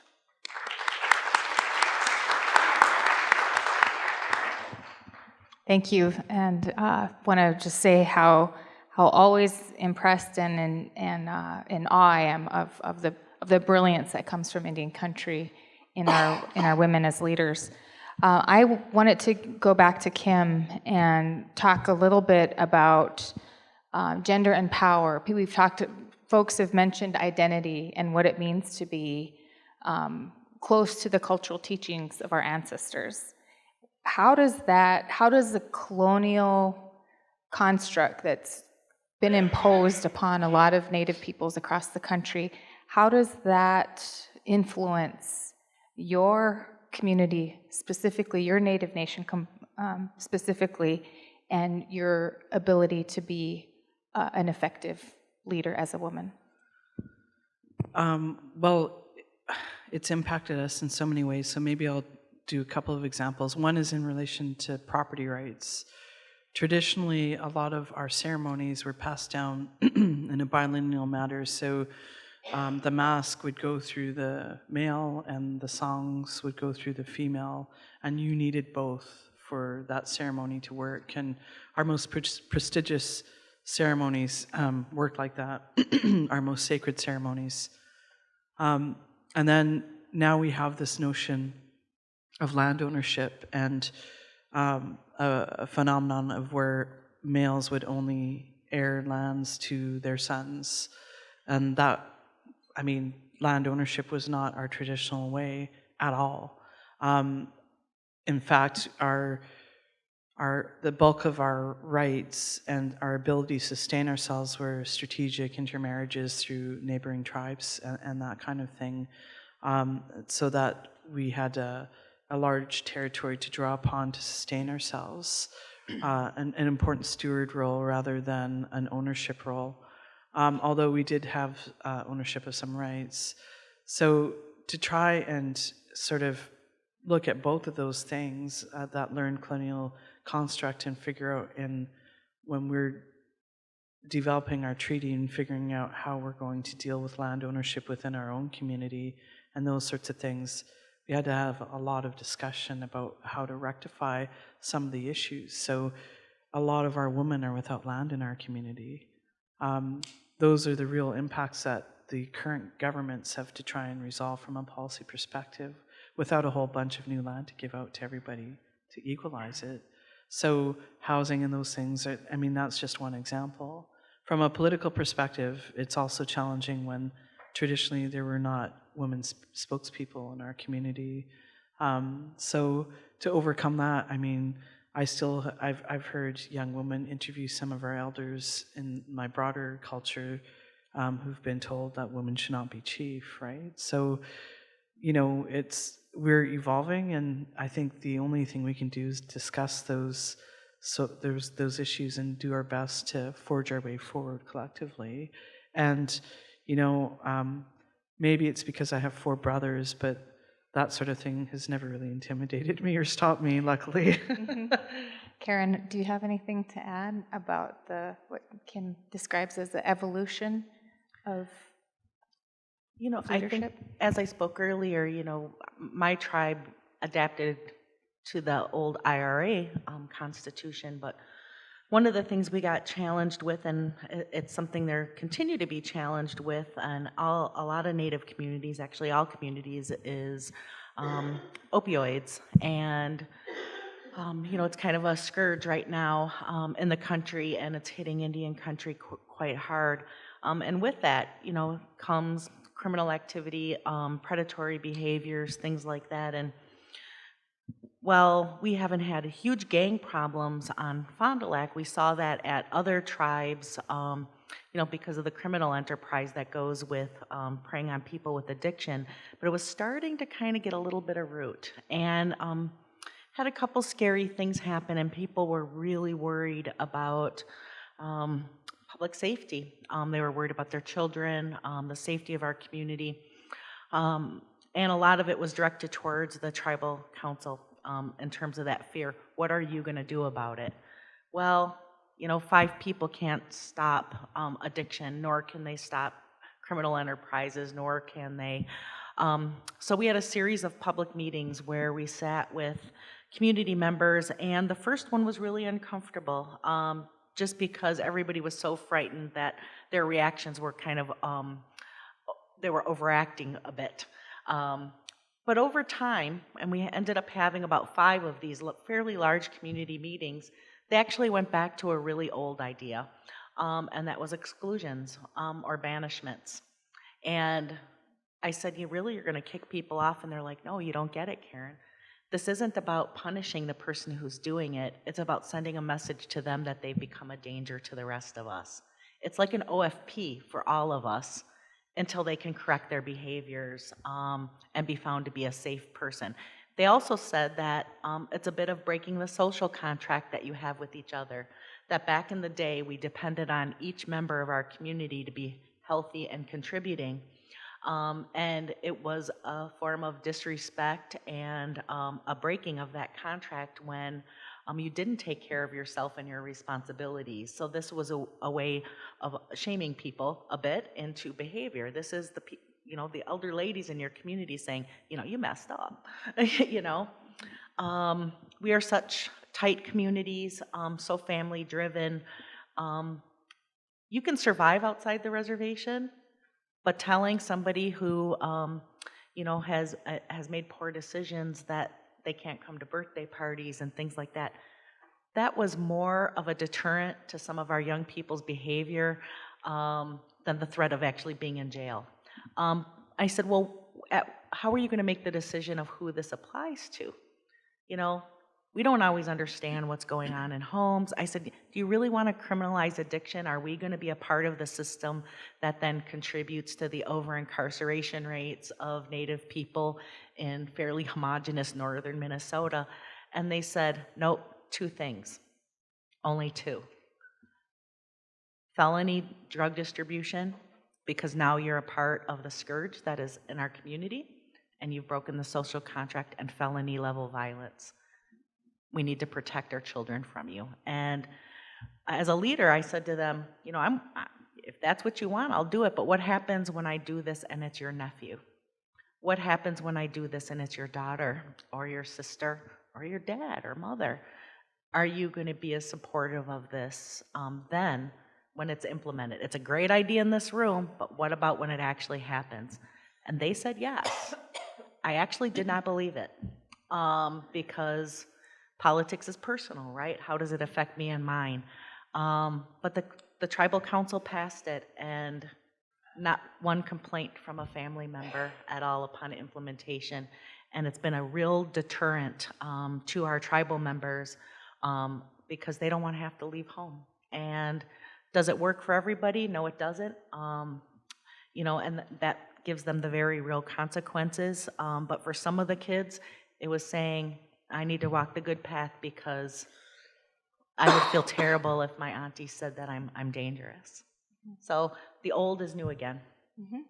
Thank you, and want to just say how always impressed and in awe I am of the brilliance that comes from Indian country in our women as leaders. I wanted to go back to Kim and talk a little bit about gender and power. Folks have mentioned identity and what it means to be close to the cultural teachings of our ancestors. How does the colonial construct that's been imposed upon a lot of Native peoples across the country, how does that influence your community, specifically your Native nation specifically, and your ability to be an effective leader as a woman? Well, it's impacted us in so many ways, so maybe I'll do a couple of examples. One is in relation to property rights. Traditionally, a lot of our ceremonies were passed down in a bilineal manner, so the mask would go through the male and the songs would go through the female, and you needed both for that ceremony to work. And our most prestigious ceremonies worked like that, our most sacred ceremonies. And then now we have this notion of land ownership, and a phenomenon of where males would only heir lands to their sons. And that, I mean, land ownership was not our traditional way at all. In fact, the bulk of our rights and our ability to sustain ourselves were strategic intermarriages through neighboring tribes and that kind of thing, so that we had a large territory to draw upon to sustain ourselves, an important steward role rather than an ownership role, although we did have ownership of some rights. So to try and sort of look at both of those things, that learned colonial construct, and figure out when we're developing our treaty and figuring out how we're going to deal with land ownership within our own community and those sorts of things, we had to have a lot of discussion about how to rectify some of the issues. So a lot of our women are without land in our community. Those are the real impacts that the current governments have to try and resolve from a policy perspective, without a whole bunch of new land to give out to everybody to equalize it. So housing and those things, I mean, that's just one example. From a political perspective, it's also challenging when traditionally there were not women spokespeople in our community. So to overcome that, I mean, I've heard young women interview some of our elders in my broader culture who've been told that women should not be chief, right? So, you know, we're evolving, and I think the only thing we can do is discuss those issues and do our best to forge our way forward collectively. And, you know, maybe it's because I have 4 brothers, but that sort of thing has never really intimidated me or stopped me, luckily. Karen, do you have anything to add about what Kim describes as the evolution of You know, I think, leadership? as I spoke earlier, you know, my tribe adapted to the old IRA constitution, but one of the things we got challenged with, and it's something they're continue to be challenged with, and a lot of Native communities, actually all communities, is opioids. And you know, it's kind of a scourge right now in the country, and it's hitting Indian country quite hard. And with that, you know, comes criminal activity, predatory behaviors, things like that. And well, we haven't had huge gang problems on Fond du Lac. We saw that at other tribes, you know, because of the criminal enterprise that goes with preying on people with addiction. But it was starting to kind of get a little bit of root. And had a couple scary things happen, and people were really worried about public safety. They were worried about their children, the safety of our community. And a lot of it was directed towards the tribal council in terms of that fear. What are you going to do about it? Well, you know, 5 people can't stop addiction, nor can they stop criminal enterprises, nor can they. So we had a series of public meetings where we sat with community members, and the first one was really uncomfortable, just because everybody was so frightened that their reactions were kind of, they were overacting a bit. But over time, and we ended up having about 5 of these fairly large community meetings, they actually went back to a really old idea, and that was exclusions or banishments. And I said, you're going to kick people off? And they're like, no, you don't get it, Karen. This isn't about punishing the person who's doing it. It's about sending a message to them that they've become a danger to the rest of us. It's like an OFP for all of us until they can correct their behaviors and be found to be a safe person. They also said that it's a bit of breaking the social contract that you have with each other, that back in the day we depended on each member of our community to be healthy and contributing. And it was a form of disrespect and a breaking of that contract when you didn't take care of yourself and your responsibilities. So this was a way of shaming people a bit into behavior. This is the elder ladies in your community saying, you messed up. We are such tight communities, so family driven. You can survive outside the reservation, but telling somebody who, has made poor decisions that they can't come to birthday parties and things like that. That was more of a deterrent to some of our young people's behavior than the threat of actually being in jail. I said, well, how are you going to make the decision of who this applies to? You know, we don't always understand what's going on in homes. I said, do you really want to criminalize addiction? Are we going to be a part of the system that then contributes to the over-incarceration rates of Native people in fairly homogeneous northern Minnesota? And they said, nope, 2 things, only 2. Felony drug distribution, because now you're a part of the scourge that is in our community, and you've broken the social contract, and felony level violence. We need to protect our children from you. And as a leader, I said to them, you know, if that's what you want, I'll do it. But what happens when I do this and it's your nephew? What happens when I do this and it's your daughter or your sister or your dad or mother? Are you going to be as supportive of this then when it's implemented? It's a great idea in this room, but what about when it actually happens? And they said yes. I actually did not believe it because politics is personal, right? How does it affect me and mine? But the tribal council passed it, and not one complaint from a family member at all upon implementation. And it's been a real deterrent to our tribal members because they don't want to have to leave home. And does it work for everybody? No, it doesn't. You know, and that gives them the very real consequences. But for some of the kids, it was saying, I need to walk the good path because I would feel terrible if my auntie said that I'm dangerous. So the old is new again. Mm-hmm.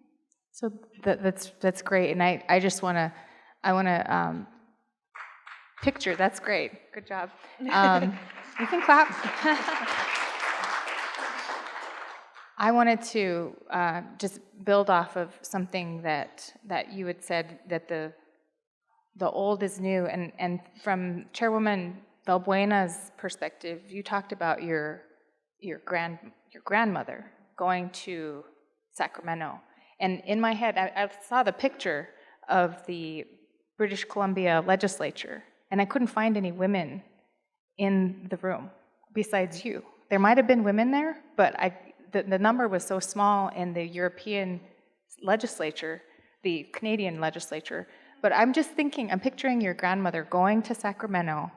So that's great, and I just want to picture. That's great. Good job. You can clap. I wanted to just build off of something that you had said, that the old is new, and from Chairwoman Valbuena's perspective, you talked about your grandmother going to Sacramento, and in my head I saw the picture of the British Columbia legislature, and I couldn't find any women in the room besides you. There might have been women there, but the number was so small in the European legislature, the Canadian legislature. But I'm just thinking, I'm picturing your grandmother going to Sacramento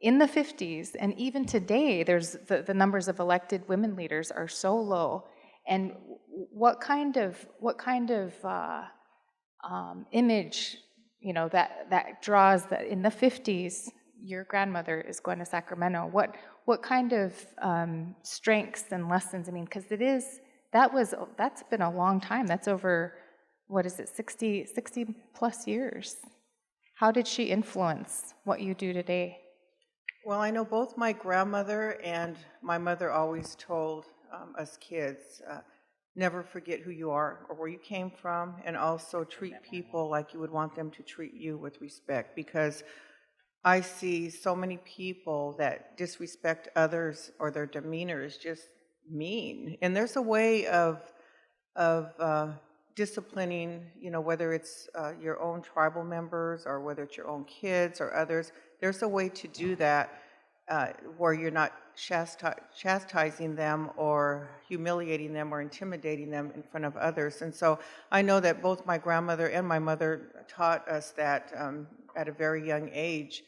in the 50s, and even today, there's the numbers of elected women leaders are so low. And what kind of image, you know, that draws that in the 50s, your grandmother is going to Sacramento? What kind of strengths and lessons? I mean, because that's been a long time. That's over, what is it, 60 plus years. How did she influence what you do today? Well, I know both my grandmother and my mother always told us kids, never forget who you are or where you came from, and also treat people like you would want them to treat you with respect, because I see so many people that disrespect others, or their demeanor is just mean. And there's a way of disciplining, you know, whether it's your own tribal members or whether it's your own kids or others. There's a way to do that where you're not chastising them or humiliating them or intimidating them in front of others. And so I know that both my grandmother and my mother taught us that at a very young age.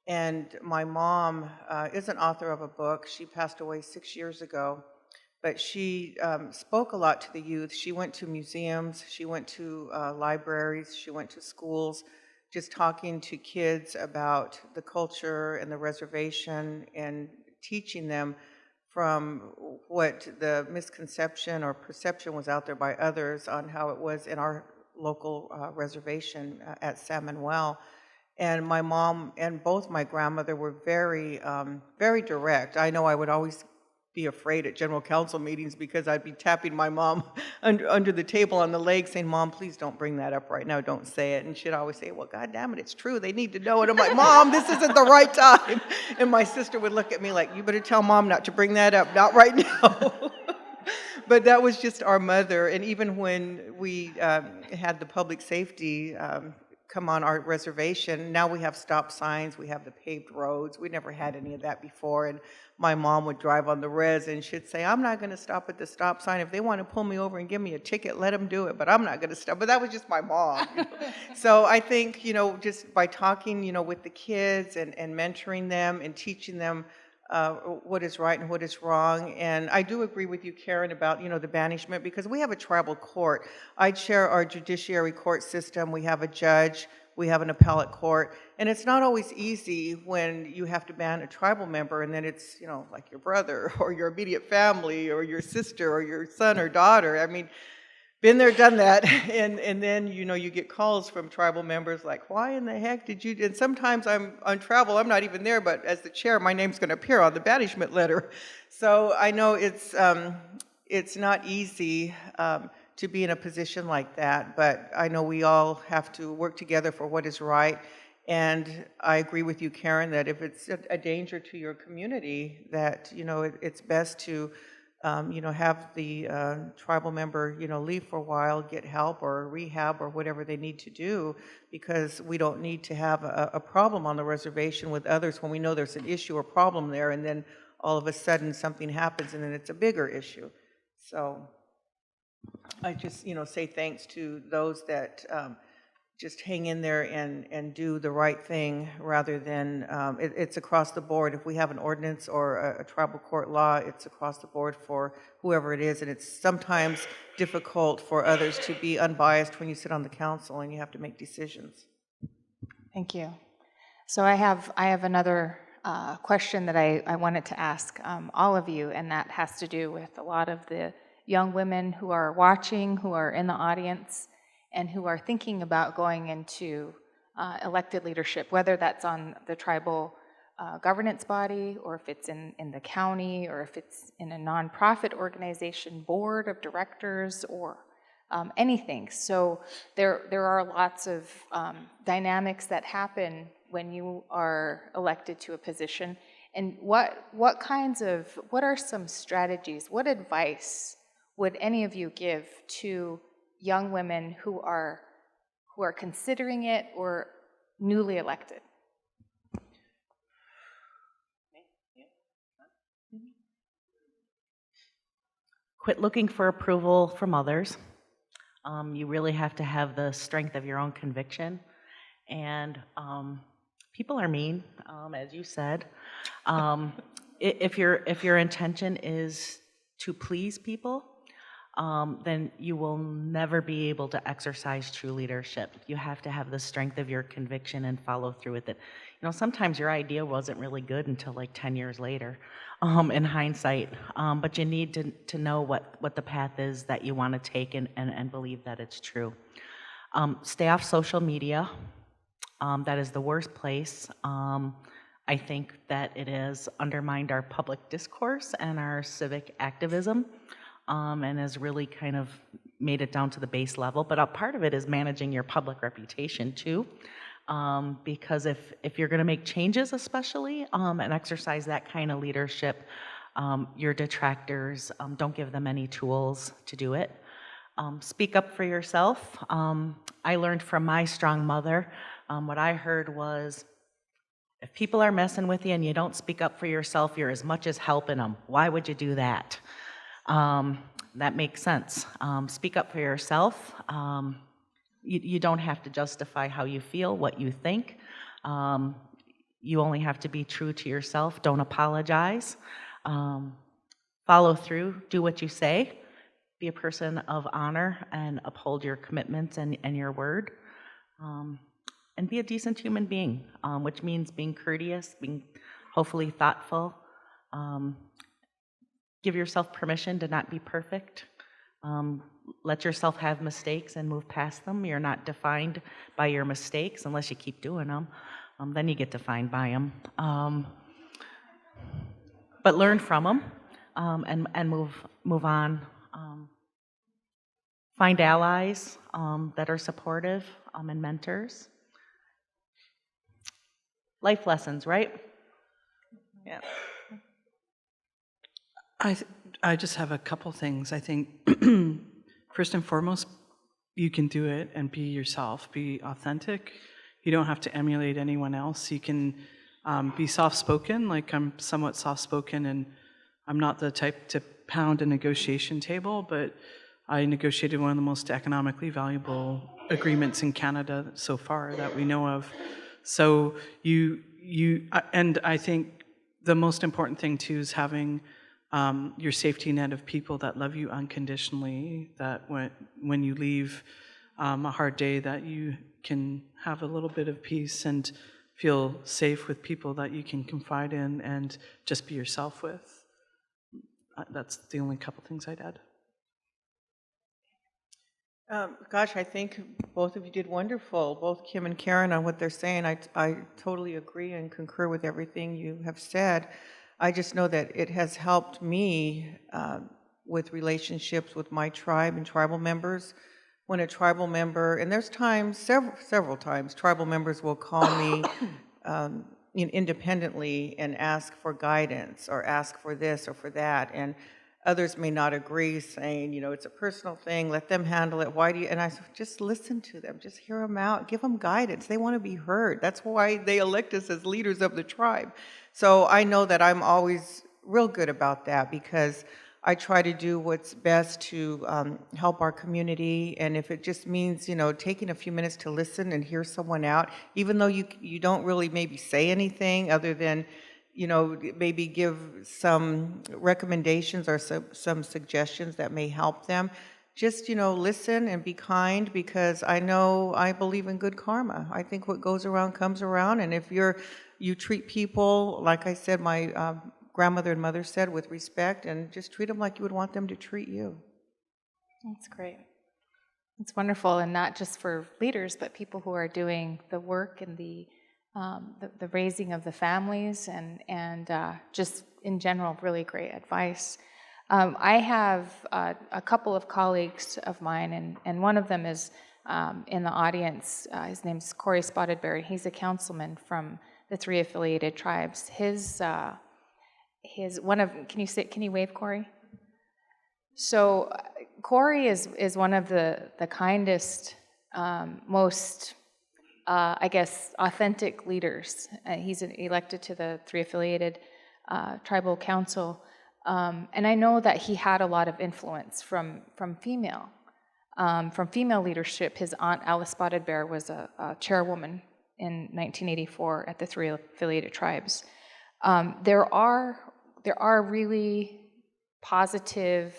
And my mom is an author of a book. She passed away 6 years ago, but she spoke a lot to the youth. She went to museums, she went to libraries, she went to schools, just talking to kids about the culture and the reservation and teaching them from what the misconception or perception was out there by others on how it was in our local reservation at San Manuel. And my mom and both my grandmother were very, very direct. I know I would always be afraid at general council meetings because I'd be tapping my mom under the table on the leg saying, Mom, please don't bring that up right now, don't say it. And she'd always say, well, God damn it, it's true, they need to know it. I'm like, Mom, this isn't the right time. And my sister would look at me like, you better tell Mom not to bring that up, not right now. But that was just our mother. And even when we had the public safety come on our reservation. Now we have stop signs, we have the paved roads. We never had any of that before. And my mom would drive on the res and she'd say, I'm not going to stop at the stop sign. If they want to pull me over and give me a ticket, let them do it, but I'm not going to stop. But that was just my mom. So I think, just by talking, with the kids and mentoring them and teaching them what is right and what is wrong. And I do agree with you, Karen, about, the banishment, because we have a tribal court. I chair our judiciary court system. We have a judge. We have an appellate court. And it's not always easy when you have to ban a tribal member and then it's, like your brother or your immediate family or your sister or your son or daughter. I mean, been there, done that, and then, you get calls from tribal members like, why in the heck did you, and sometimes I'm on travel, I'm not even there, but as the chair, my name's going to appear on the banishment letter. So I know it's not easy to be in a position like that, but I know we all have to work together for what is right. And I agree with you, Karen, that if it's a danger to your community, that, it's best to have the tribal member, leave for a while, get help or rehab or whatever they need to do, because we don't need to have a problem on the reservation with others when we know there's an issue or problem there, and then all of a sudden something happens and then it's a bigger issue. So I just, say thanks to those that just hang in there and do the right thing, rather than, it's across the board. If we have an ordinance or a tribal court law, it's across the board for whoever it is, and it's sometimes difficult for others to be unbiased when you sit on the council and you have to make decisions. Thank you. So I have another question that I wanted to ask all of you, and that has to do with a lot of the young women who are watching, who are in the audience, and who are thinking about going into elected leadership, whether that's on the tribal governance body, or if it's in the county, or if it's in a nonprofit organization, board of directors, or anything. So there are lots of dynamics that happen when you are elected to a position. And what are some strategies, what advice would any of you give to young women who are considering it or newly elected? Quit looking for approval from others. You really have to have the strength of your own conviction. And people are mean, as you said. If your intention is to please people, then you will never be able to exercise true leadership. You have to have the strength of your conviction and follow through with it. Sometimes your idea wasn't really good until like 10 years later, in hindsight. But you need to know what the path is that you want to take and believe that it's true. Stay off social media. That is the worst place. I think that it has undermined our public discourse and our civic activism. And has really kind of made it down to the base level. But a part of it is managing your public reputation too, because if you're going to make changes, especially, and exercise that kind of leadership, your detractors, don't give them any tools to do it. Speak up for yourself. I learned from my strong mother, what I heard was, if people are messing with you and you don't speak up for yourself, you're as much as helping them. Why would you do that? That makes sense. Speak up for yourself. You don't have to justify how you feel, what you think. You only have to be true to yourself. Don't apologize. Follow through. Do what you say. Be a person of honor and uphold your commitments and your word. And be a decent human being, which means being courteous, being hopefully thoughtful. Give yourself permission to not be perfect. Let yourself have mistakes and move past them. You're not defined by your mistakes unless you keep doing them. Then you get defined by them. But learn from them and move on. Find allies that are supportive and mentors. Life lessons, right? Yeah. I just have a couple things. I think, first and foremost, you can do it and be yourself, be authentic. You don't have to emulate anyone else. You can be soft-spoken, like I'm somewhat soft-spoken, and I'm not the type to pound a negotiation table, but I negotiated one of the most economically valuable agreements in Canada so far that we know of. So and I think the most important thing too is having your safety net of people that love you unconditionally, that when you leave a hard day, that you can have a little bit of peace and feel safe with people that you can confide in and just be yourself with. That's the only couple things I'd add. Gosh, I think both of you did wonderful, both Kim and Karen, on what they're saying. I totally agree and concur with everything you have said. I just know that it has helped me with relationships with my tribe and tribal members. When a tribal member, and there's times, several times, tribal members will call me independently and ask for guidance or ask for this or for that, and others may not agree, saying, it's a personal thing, let them handle it. Why do you? And I said, just listen to them, just hear them out, give them guidance. They want to be heard. That's why they elect us as leaders of the tribe. So I know that I'm always real good about that, because I try to do what's best to help our community. And if it just means, taking a few minutes to listen and hear someone out, even though you don't really maybe say anything other than, maybe give some recommendations or some suggestions that may help them. Just, listen and be kind, because I believe in good karma. I think what goes around comes around. And if you treat people, like I said, my grandmother and mother said, with respect, and just treat them like you would want them to treat you. That's great. It's wonderful, and not just for leaders, but people who are doing the work and the raising of the families, and just in general, really great advice. I have a couple of colleagues of mine, and one of them is in the audience. His name's Corey Spotted Bear. He's a councilman from the 3 affiliated tribes. Can you wave, Corey? So Corey is one of the kindest, most authentic leaders. He's elected to the 3 affiliated tribal council, and I know that he had a lot of influence from female leadership. His aunt Alice Spotted Bear was a chairwoman in 1984 at the 3 affiliated tribes. There are really positive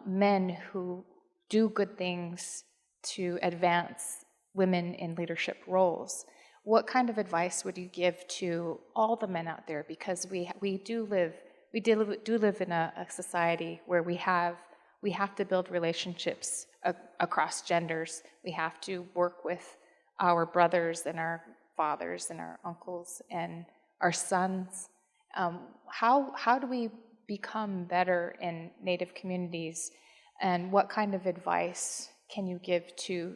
men who do good things to advance women in leadership roles. What kind of advice would you give to all the men out there? Because we do live in a society where we have to build relationships across genders. We have to work with our brothers and our fathers and our uncles and our sons. How do we become better in Native communities, and what kind of advice can you give to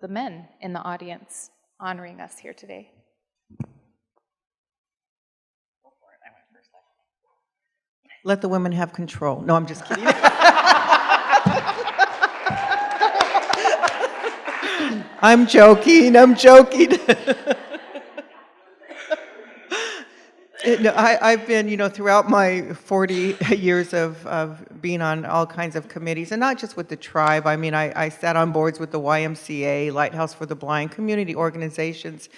the men in the audience honoring us here today? Let the women have control. No, I'm just kidding. I'm joking. I've been, throughout my 40 years of being on all kinds of committees, and not just with the tribe. I mean, I sat on boards with the YMCA, Lighthouse for the Blind, community organizations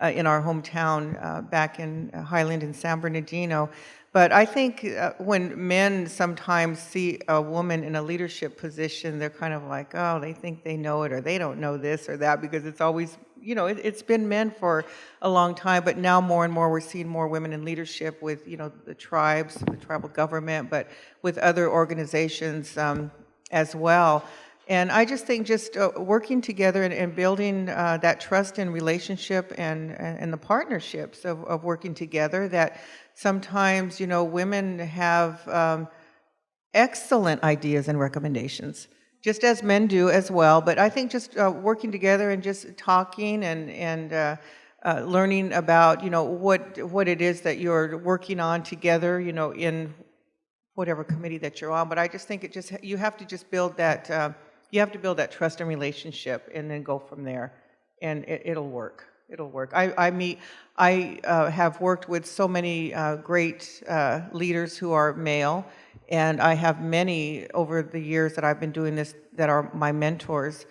in our hometown back in Highland and San Bernardino. But I think when men sometimes see a woman in a leadership position, they're kind of like, oh, they think they know it, or they don't know this or that, because it's always, it's been men for a long time, but now more and more we're seeing more women in leadership with, the tribes, the tribal government, but with other organizations as well. And I just think working together and building that trust and relationship and the partnerships of working together, that sometimes, women have excellent ideas and recommendations, just as men do as well. But I think just working together and just talking and learning about, what it is that you're working on together, in whatever committee that you're on. But I just think you have to just build that you have to build that trust and relationship and then go from there, and it'll work. It'll work. I have worked with so many great leaders who are male, and I have many over the years that I've been doing this that are my mentors,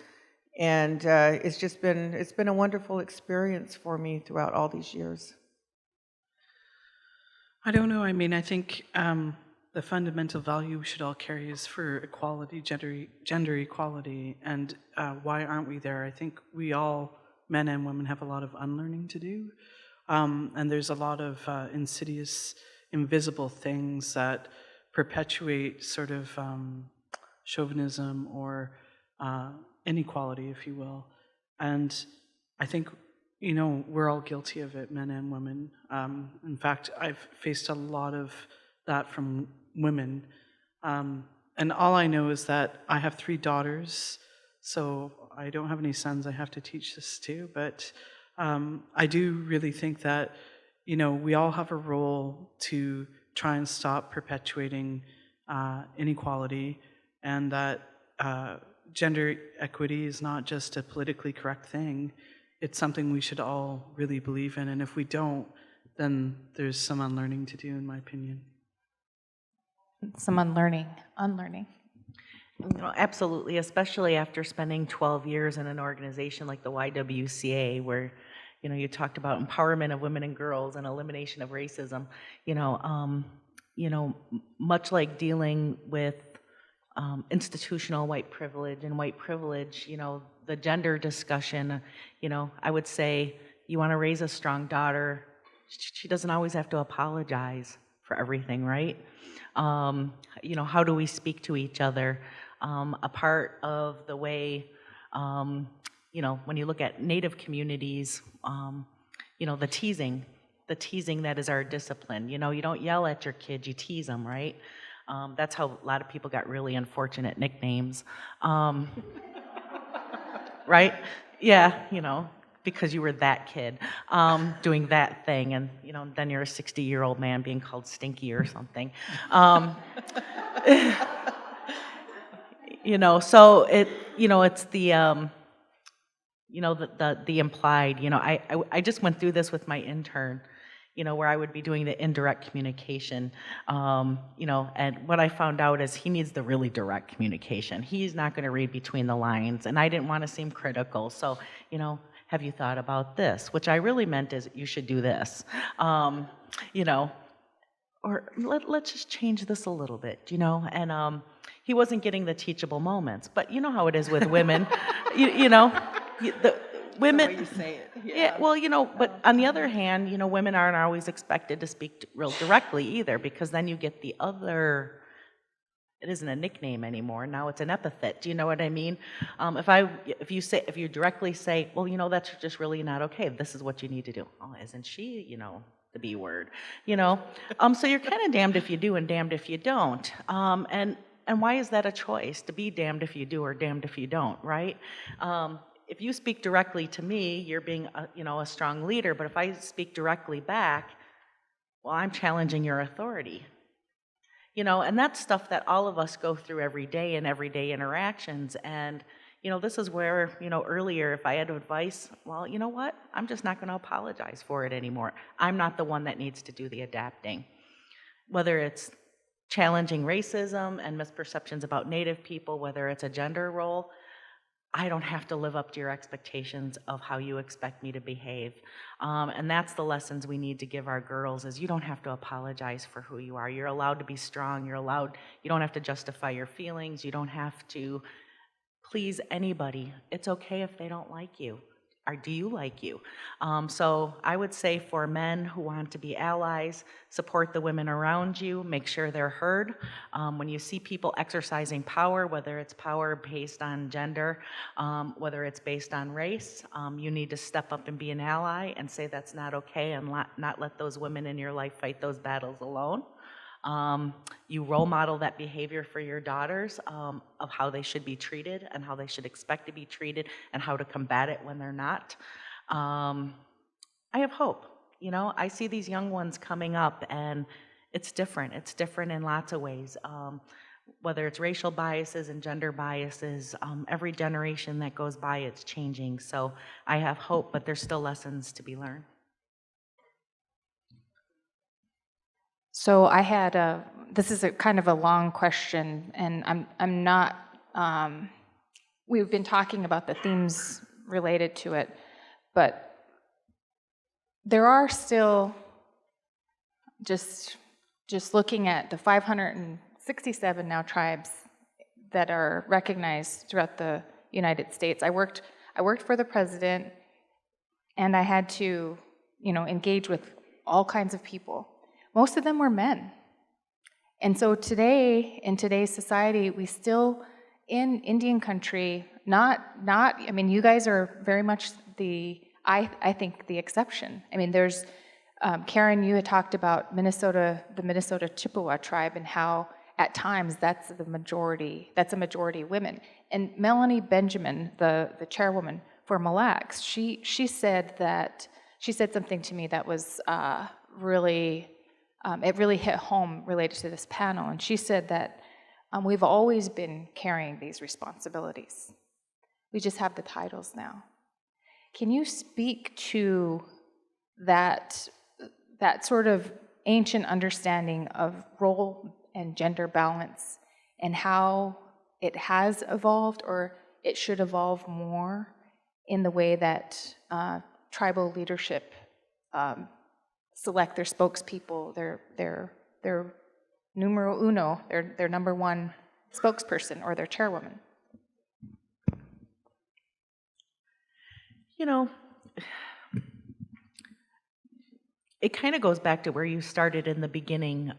and it's been a wonderful experience for me throughout all these years. I don't know. I mean, I think the fundamental value we should all carry is for equality, gender equality, and why aren't we there? I think we all, men and women, have a lot of unlearning to do, and there's a lot of insidious, invisible things that perpetuate sort of chauvinism or inequality, if you will. And I think, you know, we're all guilty of it, men and women. In fact, I've faced a lot of that from women. And all I know is that I have 3 daughters, so I don't have any sons I have to teach this to. But I do really think that, you know, we all have a role to try and stop perpetuating inequality, and that gender equity is not just a politically correct thing. It's something we should all really believe in, and if we don't, then there's some unlearning to do, in my opinion. Some unlearning. You know, absolutely, especially after spending 12 years in an organization like the YWCA, where, you know, you talked about empowerment of women and girls and elimination of racism. You know, much like dealing with institutional white privilege, you know, the gender discussion, you know, I would say, you want to raise a strong daughter, she doesn't always have to apologize for everything, right? You know, how do we speak to each other? A part of the way, you know, when you look at Native communities, you know, the teasing that is our discipline. You know, you don't yell at your kid, you tease them, right? That's how a lot of people got really unfortunate nicknames. Right? Yeah, you know, because you were that kid doing that thing, and, you know, then you're a 60-year-old man being called stinky or something. You know, so it's the, you know, the implied, you know, I just went through this with my intern, you know, where I would be doing the indirect communication, you know, and what I found out is he needs the really direct communication. He's not going to read between the lines, and I didn't want to seem critical. So, you know, have you thought about this? Which I really meant is, you should do this, you know, or let's just change this a little bit, you know, and he wasn't getting the teachable moments. But you know how it is with women, you know, the women. The way you say it. Yeah, well, you know, but on the other hand, you know, women aren't always expected to speak real directly either, because then you get the other, it isn't a nickname anymore, now it's an epithet. Do you know what I mean? If you directly say, well, you know, that's just really not okay, this is what you need to do. Oh, isn't she, you know, the B word, you know? So you're kind of damned if you do and damned if you don't. And why is that a choice, to be damned if you do or damned if you don't, right? If you speak directly to me, you're being a strong leader, but if I speak directly back, well, I'm challenging your authority. You know, and that's stuff that all of us go through every day in everyday interactions. And, you know, this is where, you know, earlier, if I had advice, well, you know what? I'm just not going to apologize for it anymore. I'm not the one that needs to do the adapting. Whether it's challenging racism and misperceptions about Native people, whether it's a gender role, I don't have to live up to your expectations of how you expect me to behave. And that's the lessons we need to give our girls, is you don't have to apologize for who you are. You're allowed to be strong. You don't have to justify your feelings. You don't have to please anybody. It's okay if they don't like you. Or do you like you? So I would say, for men who want to be allies, support the women around you, make sure they're heard. When you see people exercising power, whether it's power based on gender, whether it's based on race, you need to step up and be an ally and say that's not okay, and not let those women in your life fight those battles alone. You role model that behavior for your daughters, of how they should be treated and how they should expect to be treated and how to combat it when they're not. I have hope. You know, I see these young ones coming up, and it's different. It's different in lots of ways. whether it's racial biases and gender biases, every generation that goes by, it's changing. So I have hope, but there's still lessons to be learned. So I had this is a kind of a long question, and I'm not, we've been talking about the themes related to it, but there are still, just looking at the 567 now tribes that are recognized throughout the United States. I worked for the president, and I had to, engage with all kinds of people. Most of them were men. And so today, in today's society, we still, in Indian country, I mean, you guys are very much I think the exception. I mean, there's, Karen, you had talked about the Minnesota Chippewa tribe, and how at times that's a majority women. And Melanie Benjamin, the chairwoman for Mille Lacs, she said something to me that was really, it really hit home related to this panel. And she said that we've always been carrying these responsibilities. We just have the titles now. Can you speak to that sort of ancient understanding of role and gender balance, and how it has evolved, or it should evolve more in the way that tribal leadership select their spokespeople, their numero uno, their number one spokesperson, or their chairwoman? It kind of goes back to where you started in the beginning,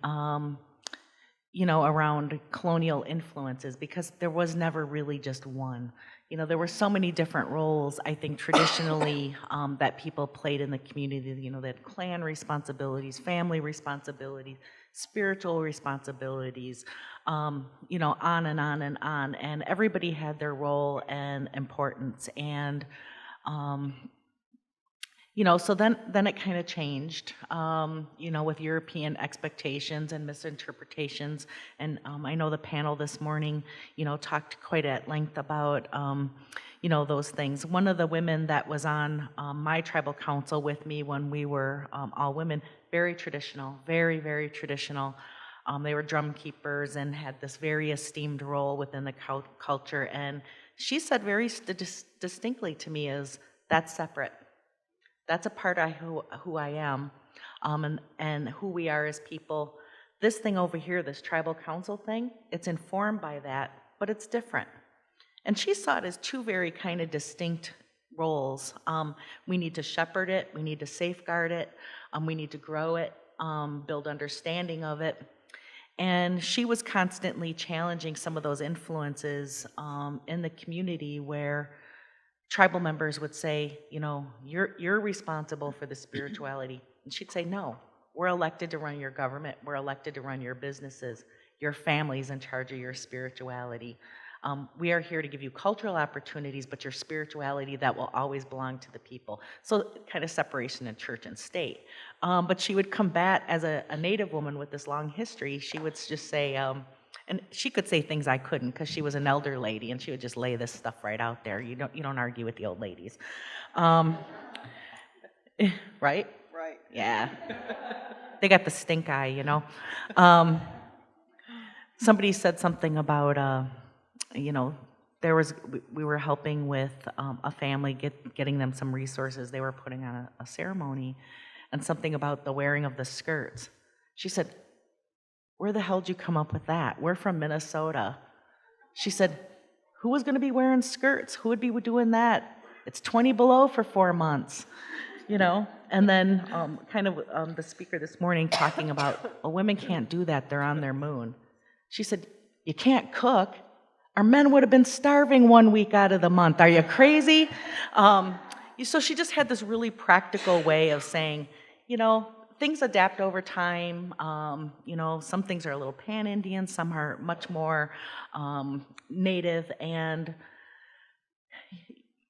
around colonial influences, because there was never really just one. There were so many different roles, I think, traditionally, that people played in the community. They had clan responsibilities, family responsibilities, spiritual responsibilities, on and on and on. And everybody had their role and importance. And so then it kind of changed, with European expectations and misinterpretations. And I know the panel this morning, talked quite at length about, those things. One of the women that was on my tribal council with me when we were all women, very traditional, very, very traditional. They were drum keepers and had this very esteemed role within the culture. And she said very distinctly to me is, that's separate. That's a part of who I am, and who we are as people. This thing over here, this tribal council thing, it's informed by that, but it's different. And she saw it as two very kind of distinct roles. We need to shepherd it, we need to safeguard it, we need to grow it, build understanding of it. And she was constantly challenging some of those influences in the community, where tribal members would say, you're responsible for the spirituality. And she'd say, no, we're elected to run your government. We're elected to run your businesses. Your family's in charge of your spirituality. We are here to give you cultural opportunities, but your spirituality, that will always belong to the people. So kind of separation in church and state. But she would combat, as a Native woman with this long history, she would just say, and she could say things I couldn't, because she was an elder lady, and she would just lay this stuff right out there. You don't argue with the old ladies, right? Right. Yeah, they got the stink eye, Somebody said something about, we were helping with a family, getting them some resources. They were putting on a ceremony, and something about the wearing of the skirts. She said, where the hell did you come up with that? We're from Minnesota. She said, who was going to be wearing skirts? Who would be doing that? It's 20 below for 4 months, And then the speaker this morning talking about, women can't do that. They're on their moon. She said, you can't cook. Our men would have been starving 1 week out of the month. Are you crazy? So she just had this really practical way of saying, things adapt over time. Some things are a little pan-Indian, some are much more native, and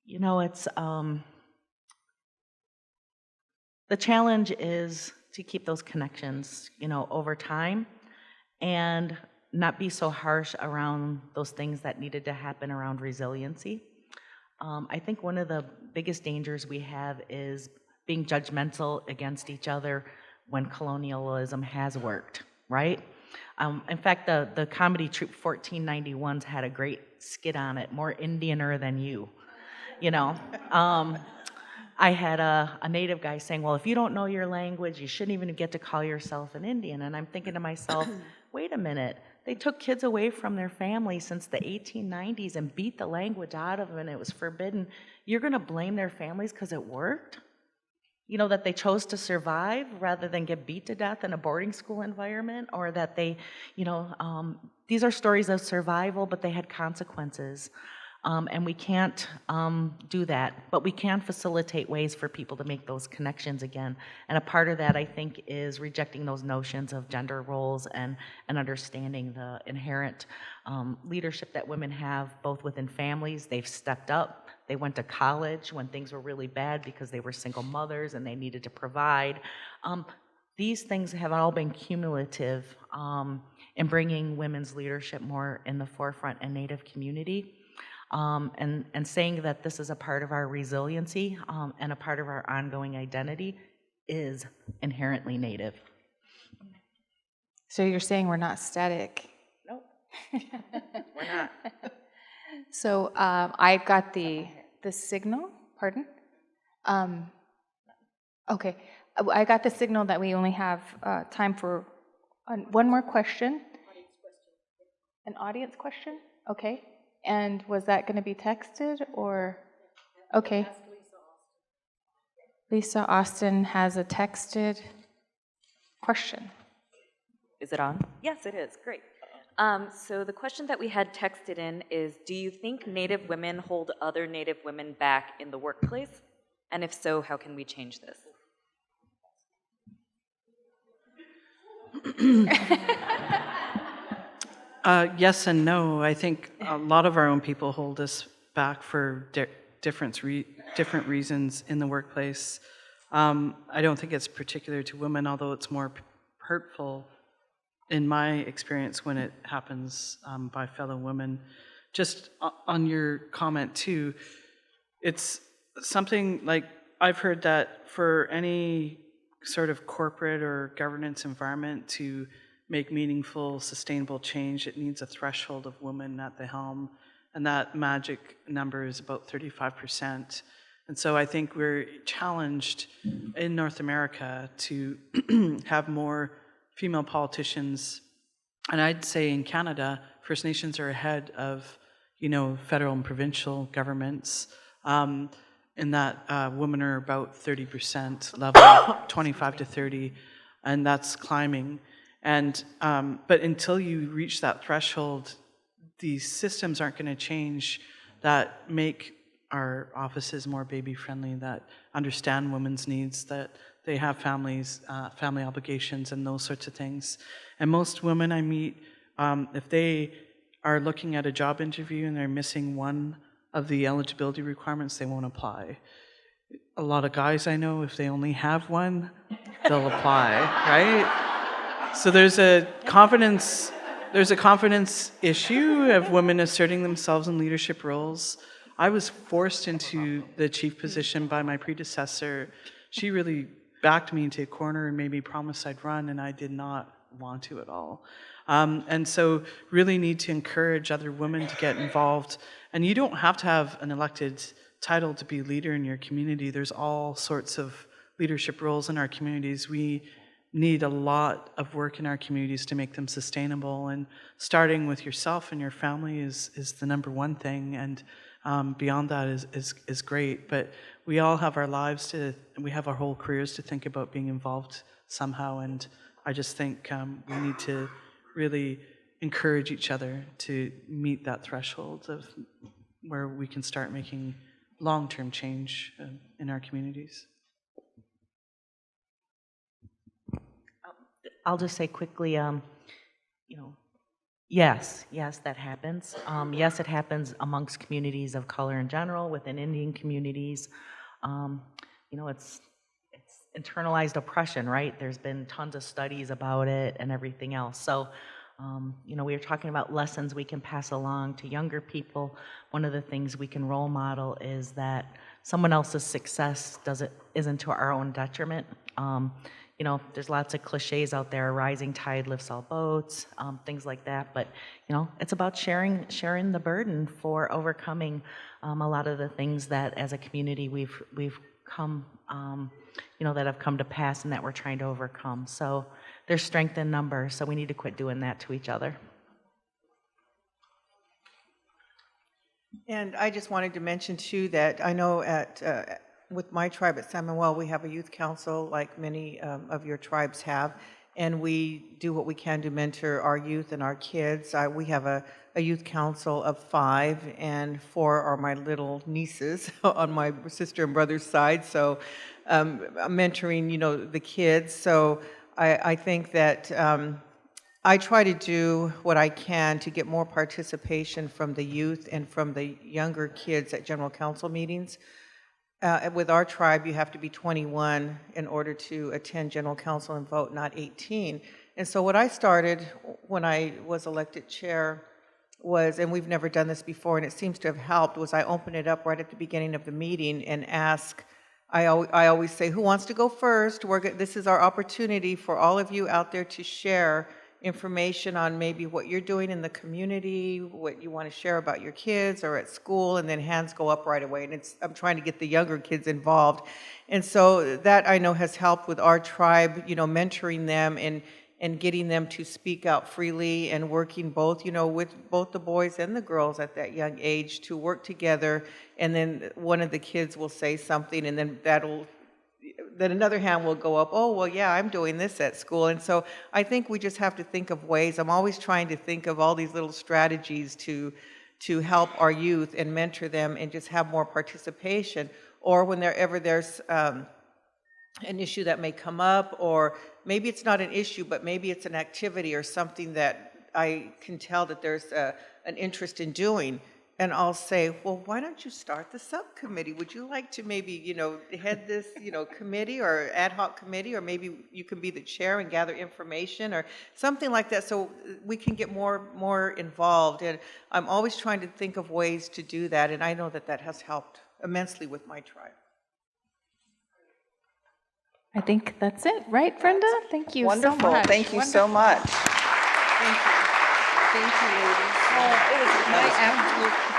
it's the challenge is to keep those connections, over time. And not be so harsh around those things that needed to happen around resiliency. I think one of the biggest dangers we have is being judgmental against each other when colonialism has worked, right? In fact, the comedy troupe 1491's had a great skit on it, More Indianer Than You. You know, I had a native guy saying, well, if you don't know your language, you shouldn't even get to call yourself an Indian. And I'm thinking to myself, wait a minute, they took kids away from their families since the 1890s and beat the language out of them, and it was forbidden. You're going to blame their families because it worked? You know, that they chose to survive rather than get beat to death in a boarding school environment, or that they, you know, these are stories of survival, but they had consequences. And we can't do that, but we can facilitate ways for people to make those connections again. And a part of that, I think, is rejecting those notions of gender roles and understanding the inherent leadership that women have, both within families. They've stepped up. They went to college when things were really bad because they were single mothers and they needed to provide. These things have all been cumulative in bringing women's leadership more in the forefront in Native community. And saying that this is a part of our resiliency and a part of our ongoing identity is inherently Native. So you're saying we're not static? Nope, we're not. So I got the signal, pardon? Okay, I got the signal that we only have time for one more question. An audience question? Okay. And was that going to be texted or? Okay. Lisa Austin has a texted question. Is it on? Yes, it is. Great. So the question that we had texted in is, do you think Native women hold other Native women back in the workplace? And if so, how can we change this? Yes and no. I think a lot of our own people hold us back for different reasons in the workplace. I don't think it's particular to women, although it's more hurtful in my experience when it happens by fellow women. Just on your comment too, it's something like I've heard that for any sort of corporate or governance environment to make meaningful, sustainable change, it needs a threshold of women at the helm, and that magic number is about 35%. And so I think we're challenged in North America to have more female politicians, and I'd say in Canada, First Nations are ahead of, you know, federal and provincial governments, in that women are about 30% level, 25 to 30, and that's climbing. And but until you reach that threshold, these systems aren't going to change that make our offices more baby-friendly, that understand women's needs, that they have families, family obligations, and those sorts of things. And most women I meet, if they are looking at a job interview and they're missing one of the eligibility requirements, they won't apply. A lot of guys I know, if they only have one, they'll apply, right? So there's a confidence issue of women asserting themselves in leadership roles. I was forced into the chief position by my predecessor. She really backed me into a corner and made me promise I'd run, and I did not want to at all. And so really need to encourage other women to get involved. And you don't have to have an elected title to be a leader in your community. There's all sorts of leadership roles in our communities. We need a lot of work in our communities to make them sustainable, and starting with yourself and your family is the number one thing, and beyond that is great. But we all have our lives we have our whole careers to think about being involved somehow, and I just think we need to really encourage each other to meet that threshold of where we can start making long-term change in our communities. I'll just say quickly, yes, that happens. Yes, it happens amongst communities of color in general, within Indian communities. It's internalized oppression, right? There's been tons of studies about it and everything else. So We were talking about lessons we can pass along to younger people. One of the things we can role model is that someone else's success isn't to our own detriment. There's lots of cliches out there, a rising tide lifts all boats, things like that. But, it's about sharing the burden for overcoming a lot of the things that as a community we've come, that have come to pass and that we're trying to overcome. So there's strength in numbers, so we need to quit doing that to each other. And I just wanted to mention too that I know with my tribe at San Manuel, we have a youth council like many of your tribes have, and we do what we can to mentor our youth and our kids. We have a youth council of 5, and 4 are my little nieces on my sister and brother's side. So I'm mentoring, the kids. So I think that I try to do what I can to get more participation from the youth and from the younger kids at general council meetings. With our tribe, you have to be 21 in order to attend general council and vote, not 18. And so what I started when I was elected chair was, and we've never done this before, and it seems to have helped, was I open it up right at the beginning of the meeting and ask, I always say, who wants to go first? This is our opportunity for all of you out there to share information on maybe what you're doing in the community, what you want to share about your kids or at school, and then hands go up right away. And I'm trying to get the younger kids involved. And so that I know has helped with our tribe, mentoring them and getting them to speak out freely and working both, with both the boys and the girls at that young age to work together. And then one of the kids will say something, and then then another hand will go up, oh, well, yeah, I'm doing this at school. And so I think we just have to think of ways. I'm always trying to think of all these little strategies to help our youth and mentor them and just have more participation. Or whenever there's an issue that may come up, or maybe it's not an issue, but maybe it's an activity or something that I can tell that there's an interest in doing. And I'll say, well, why don't you start the subcommittee? Would you like to maybe, head this, committee or ad hoc committee, or maybe you can be the chair and gather information or something like that, so we can get more involved. And I'm always trying to think of ways to do that, and I know that has helped immensely with my tribe. I think that's it, right, Brenda? Thank you Wonderful. so much. Thank you so much. Thank you. Thank you, ladies. It was my absolute